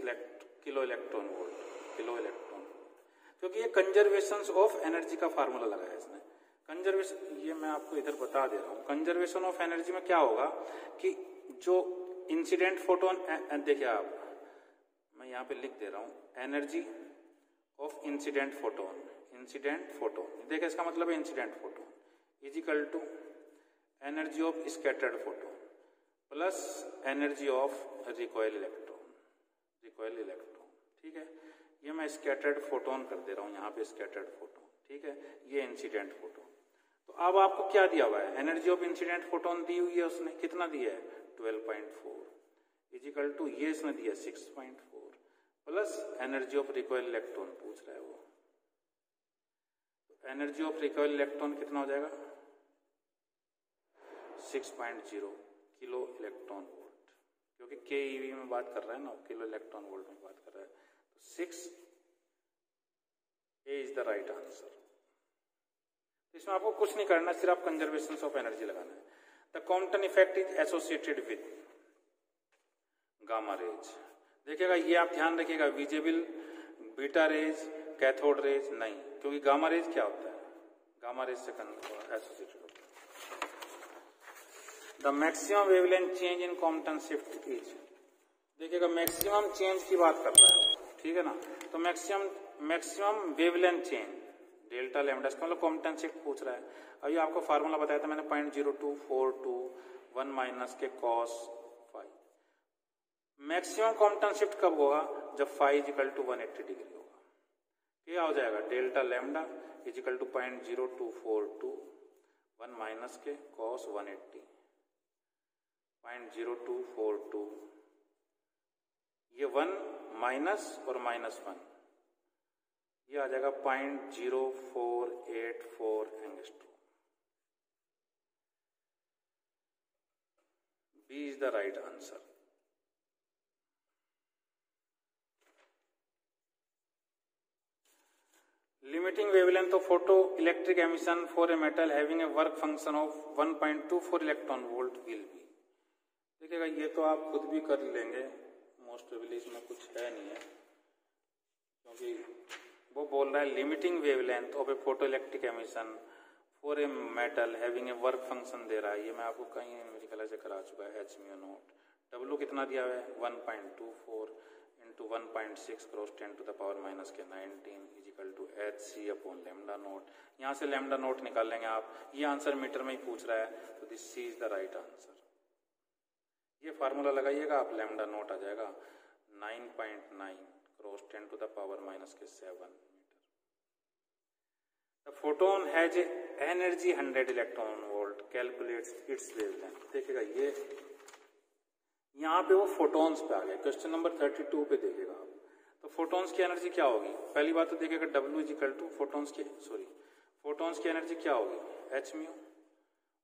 kilo electron volt, kilo electron volt, क्योंकि ये कंजर्वेशन ऑफ एनर्जी का फार्मूला लगाया इसने। कंजर्वेशन, ये मैं आपको इधर बता दे रहा हूँ, कंजर्वेशन ऑफ एनर्जी में क्या होगा कि जो इंसिडेंट फोटोन, देखिए आप, मैं यहाँ पे लिख दे रहा हूँ energy of incident photon, incident photon, देखिए इसका मतलब है incident photon is equal to energy of scattered photon plus energy of recoil electron, recoil electron, ठीक है। ये मैं स्कैटर्ड फोटोन कर दे रहा हूँ यहाँ पे, स्कैटर्ड फोटोन, ठीक है, ये इंसिडेंट फोटोन। तो अब आपको क्या दिया हुआ है, एनर्जी ऑफ इंसिडेंट फोटोन दी हुई है उसने, कितना दिया है 12.4 इज इक्वल टू, ये इसने दिया 6.4 plus energy of recoil electron पूछ रहा है वो। एनर्जी ऑफ रिकॉइल इलेक्ट्रॉन कितना हो जाएगा 6.0 किलो इलेक्ट्रॉन वोल्ट, क्योंकि केईवी में बात कर रहा है ना, किलो इलेक्ट्रॉन वोल्ट में बात कर रहा है, तो 6 ए इज द राइट आंसर। इसमें आपको कुछ नहीं करना, सिर्फ कंजर्वेशन ऑफ एनर्जी लगाना है। The Compton effect is associated with gamma rays. देखिएगा ये आप ध्यान रखिएगा, visible beta raise, cathode rays नहीं, क्योंकि गामा रेज क्या होता है, गामा रेज से एसोसिएटेड होता है। The maximum wavelength change in Compton shift is, देखिएगा मैक्सिमम चेंज की बात कर रहा है, ठीक है ना, तो maximum wavelength change delta lambda, इसका मतलब कॉम्पटन शिफ्ट पूछ रहा है। अभी आपको फार्मूला बताया था मैंने 0.0242 माइनस के cos 5। मैक्सिमम कॉम्पटन शिफ्ट कब होगा, जब phi is equal to 180 degree होगा। क्या हो जाएगा delta lambda is equal to 0.0242 minus के cos 180, 0.0242, ये 1 माइनस और -1, ये आ जाएगा 0.0484 angstrom. B is the right answer. Limiting wavelength of photoelectric emission for a metal having a work function of 1.24 electron volt will be, देखिएगा ये तो आप खुद भी कर लेंगे मोस्ट प्रोबेबली इसमें कुछ है नहीं है, क्योंकि वो बोल रहा है limiting wavelength of a photo electric emission for a metal having a work function दे रहा है। ये मैं आपको कहीं न्यूमेरिकल से करा चुका है, एच म्यू नॉट। डब्ल्यू कितना दिया हुआ है 1.24 into 1.6 cross 10 to the power minus के 19 is equal to H C upon lambda naught. यहाँ से लेमडा नोट निकाल लेंगे आप, ये आंसर मीटर में ही पूछ रहा है, तो this C is the right answer. ये फार्मूला लगाइएगा आप, लेमडा नोट आ जाएगा 9.9 cross 10 to the power minus के 7 metre. The photon has energy 100 electron volt, calculates its wavelength. देखिएगा ये यहाँ पे वो फोटोन्स पे आ गया, क्वेश्चन नंबर 32 पे देखिएगा आप। तो फोटोन्स की एनर्जी क्या होगी, पहली बात तो देखिएगा W इजिकल टू फोटोन्स की एनर्जी क्या होगी एच म्यू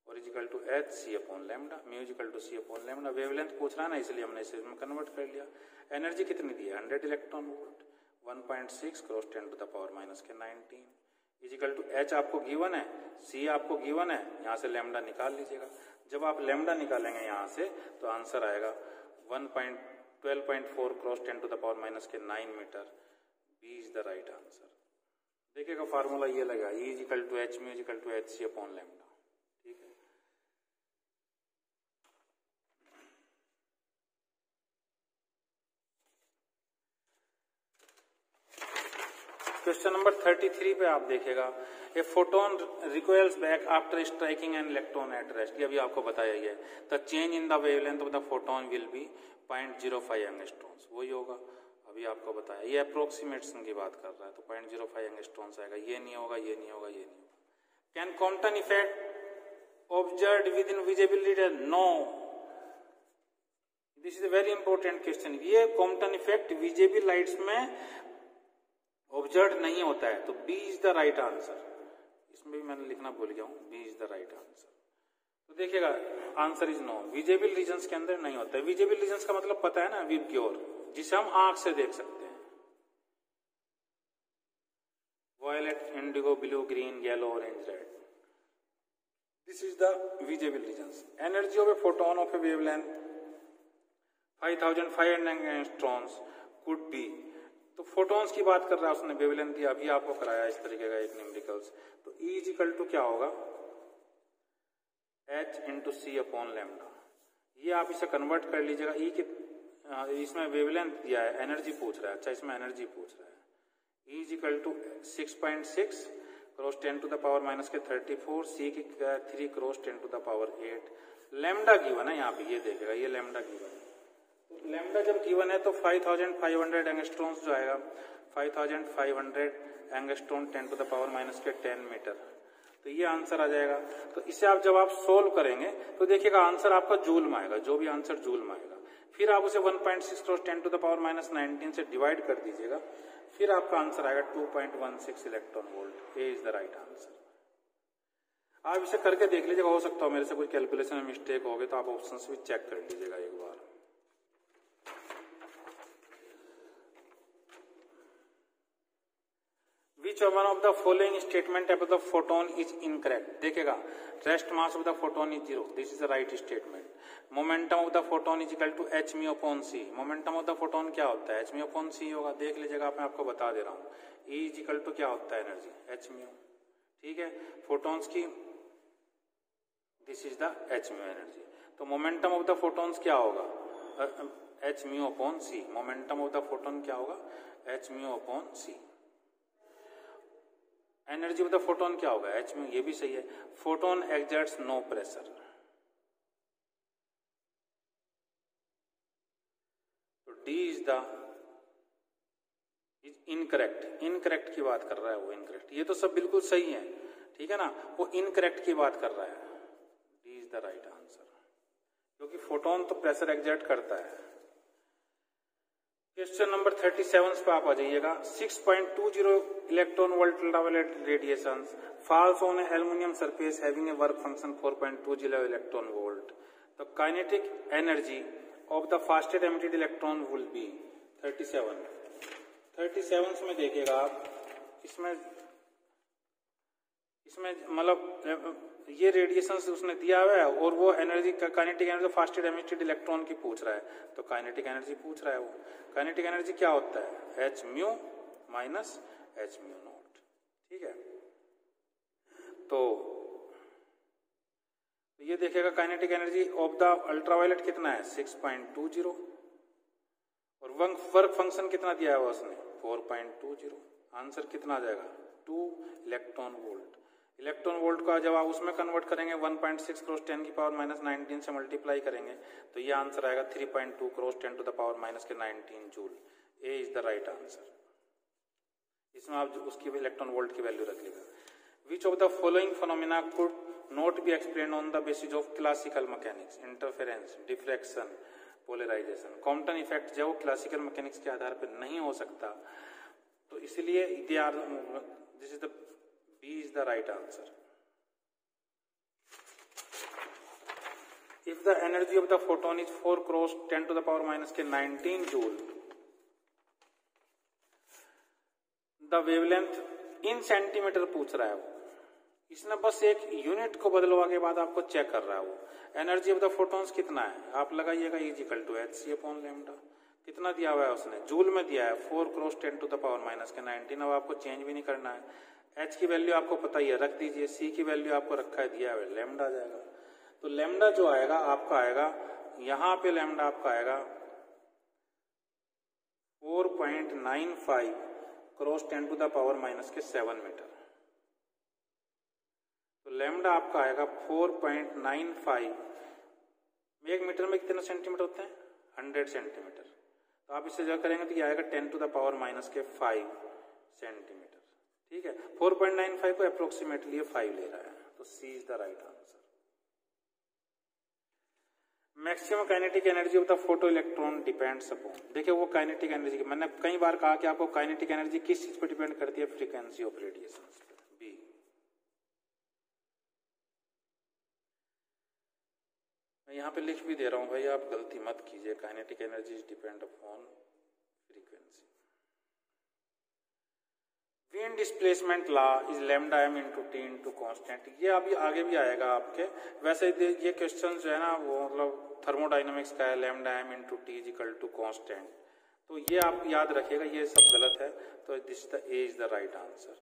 और is equal to H C upon lambda, mu is equal to C upon lambda. Wavelength पूछ रहा है ना, इसलिए हमने इसे इसमें कन्वर्ट कर लिया। एनर्जी कितनी दी है 100 electron volt, 1.6 cross 10 to the power minus के 19 इजिकल टू एच आपको गिवन है, सी आपको गिवन है, यहाँ से लेमडा निकाल लीजिएगा। जब आप लेमडा निकालेंगे यहाँ से तो आंसर आएगा 12.4 cross 10 to the power minus के 9 metre. B is the right answer. देखिएगा फार्मूला ये लगा, E equal to H mu is equal to H C upon lambda. ठीक है, क्वेश्चन नंबर 33 पे आप देखेगा, a photon recoils back after striking an electron at rest. ये अभी आपको बताया ही है, the change in the wavelength of the photon will be 0.05 angstroms. वही होगा, अभी आपको बताया, ये अप्रोक्सीमेशन की बात कर रहा है, तो 0.05 एंगस्ट्रॉन्स आएगा। ये नहीं होगा, ये नहीं होगा, ये नहीं होगा। Can Compton effect observed within visible reader? No, this is a very important question. ये कॉम्पटन इफेक्ट विजिबल लाइट्स में ऑब्जर्व नहीं होता है, तो B is the right answer. इसमें भी मैंने लिखना भूल गया हूं, B is the right answer. तो देखिएगा answer is no, visible regions के अंदर नहीं होता है। विजिबल रीजन्स का मतलब पता है ना, विब्ग्योर, जिसे हम आंख से देख सकते हैं। Violet, indigo, blue, green, yellow, orange, red, this is the visible regions. Energy of a photon of a wavelength 5500 angstroms could be. तो फोटोन्स की बात कर रहा है उसने, वेवलेंथ दिया, अभी आपको कराया इस तरीके का एक न्यूमेरिकल्स। तो E इजिकल टू क्या होगा H into C upon lambda. ये आप इसे कन्वर्ट कर लीजिएगा। E के इसमें वेवलेंथ दिया है, एनर्जी पूछ रहा है, अच्छा इसमें एनर्जी पूछ रहा है। E is equal to 6.6 cross 10 to the power minus के 34, सी की 3 cross 10 to the power 8। Lambda given है यहाँ पे, ये देखेगा, ये लेमडा गिवन है। लेमडा जब गिवन है तो 5500 एंगस्ट्रॉन्स जो आएगा, 5500 angstrom 10 to the power minus के 10 मीटर, तो ये आंसर आ जाएगा। तो इसे आप जब आप सोल्व करेंगे तो देखिएगा आंसर आपका जूल में आएगा, जो भी आंसर जूल में आएगा। फिर आप उसे 1.6 cross 10 to the power minus 19 से डिवाइड कर दीजिएगा, फिर आपका आंसर आएगा 2.16 electron volt. A is the right answer. आप इसे करके देख लीजिएगा, हो सकता हो मेरे से कोई कैलकुलेशन में मिस्टेक हो गई, तो आप ऑप्शन भी चेक कर लीजिएगा एक बार। Which one of the following statement about the photon is incorrect? देखिएगा, rest mass of the photon is 0. This is the right statement. Momentum of the photon is equal to h mu upon c. Momentum of the photon क्या होता है? h mu upon c होगा। देख लीजिएगा, मैं आपको बता दे रहा हूँ। E is equal to क्या होता है एनर्जी? h mu। ठीक है, photons की this is the h mu energy. तो momentum of the photons क्या होगा? h mu upon c। Momentum of the photon क्या होगा? h mu upon c। Energy of the photon क्या होगा? H mu. ये भी सही है। फोटोन एक्सर्ट्स नो प्रेशर, तो D is the incorrect. Incorrect की बात कर रहा है वो, इनकरेक्ट। ये तो सब बिल्कुल सही है, ठीक है ना, वो इनकरेक्ट की बात कर रहा है। D is the right answer, क्योंकि फोटोन तो प्रेशर एक्सर्ट करता है। क्वेश्चन नंबर 37 पे आप आ जाइएगा। 6.20 electron volt radiation falls on an aluminum surface having a work function 4.20 electron volt. The kinetic energy of the fastest emitted electron will be 37 में देखिएगा आप, इसमें इसमें मतलब ये रेडिएशन उसने दिया हुआ है और वो energy kinetic energy fastest emitted electron की पूछ रहा है, तो काइनेटिक एनर्जी पूछ रहा है वो। काइनेटिक एनर्जी क्या होता है? h mu minus h mu naught. ठीक है, तो ये देखेगा kinetic energy of the ultraviolet कितना है 6.20 और वर्क फंक्शन कितना दिया है उसने 4.20। आंसर कितना आ जाएगा 2 इलेक्ट्रॉन वोल्ट। इलेक्ट्रॉन वोल्ट का जब आप उसमें कन्वर्ट करेंगे 1.6 क्रॉस 10 की पावर माइनस 19 से मल्टीप्लाई करेंगे तो ये आंसर आएगा 3.2 cross 10 to the power minus के 19 joule. A is the right answer. इसमें आप उसकी इलेक्ट्रॉन वोल्ट की वैल्यू रख लेगा। Which of the following phenomena could not be explain on the basis of classical mechanics? Interference, diffraction, polarisation. Compton effect जो classical mechanics के आधार पर नहीं हो सकता, तो इसलिए this is the B is the right answer. If the energy of the photon is 4 cross 10 to the power minus के 19 joule, the wavelength in centimeter पूछ रहा है वो। इसने बस एक यूनिट को बदलवा के बाद आपको चेक कर रहा है वो। एनर्जी ऑफ द फोटोन्स कितना है आप लगाइएगा equal to hc upon lambda. कितना दिया हुआ है उसने? जूल में दिया है 4 cross 10 to the power minus के 19। अब आपको चेंज भी नहीं करना है। h की वैल्यू आपको पता ही है, रख दीजिए। c की वैल्यू आपको रखा है, दिया है, लैम्डा आ जाएगा। तो लैम्डा जो आएगा आपका आएगा यहां पे लैम्डा आपका आएगा 4.95 cross 10 to the power minus के 7 मीटर। तो लैम्डा आपका आएगा 4.95। एक मीटर में कितने सेंटीमीटर होते हैं? 100 सेंटीमीटर। तो आप इसे जो करेंगे तो ये आएगा 10 टू द पावर माइनस के 5 सेंटीमीटर। ठीक है, 4.95 को अप्रोक्सीमेटली 5 ले रहा है, तो C is the right answer. Maximum kinetic energy of the photo electron depends upon. देखिए वो काइनेटिक एनर्जी की मैंने कई बार कहा कि आपको काइनेटिक एनर्जी किस चीज पर डिपेंड करती है? फ्रीक्वेंसी ऑफ रेडिएशन पे। बी। मैं यहाँ पे लिख भी दे रहा हूं भाई, आप गलती मत कीजिए। Kinetic energy is depend upon frequency. Wind displacement law is lambda m into T into constant. ये अभी आगे भी आएगा आपके। वैसे ये क्वेश्चन जो है ना वो मतलब थर्मोडाइनमिक्स का है, lambda m into T is equal to constant. तो ये आप याद रखिएगा, ये सब गलत है। तो this the A is the right answer.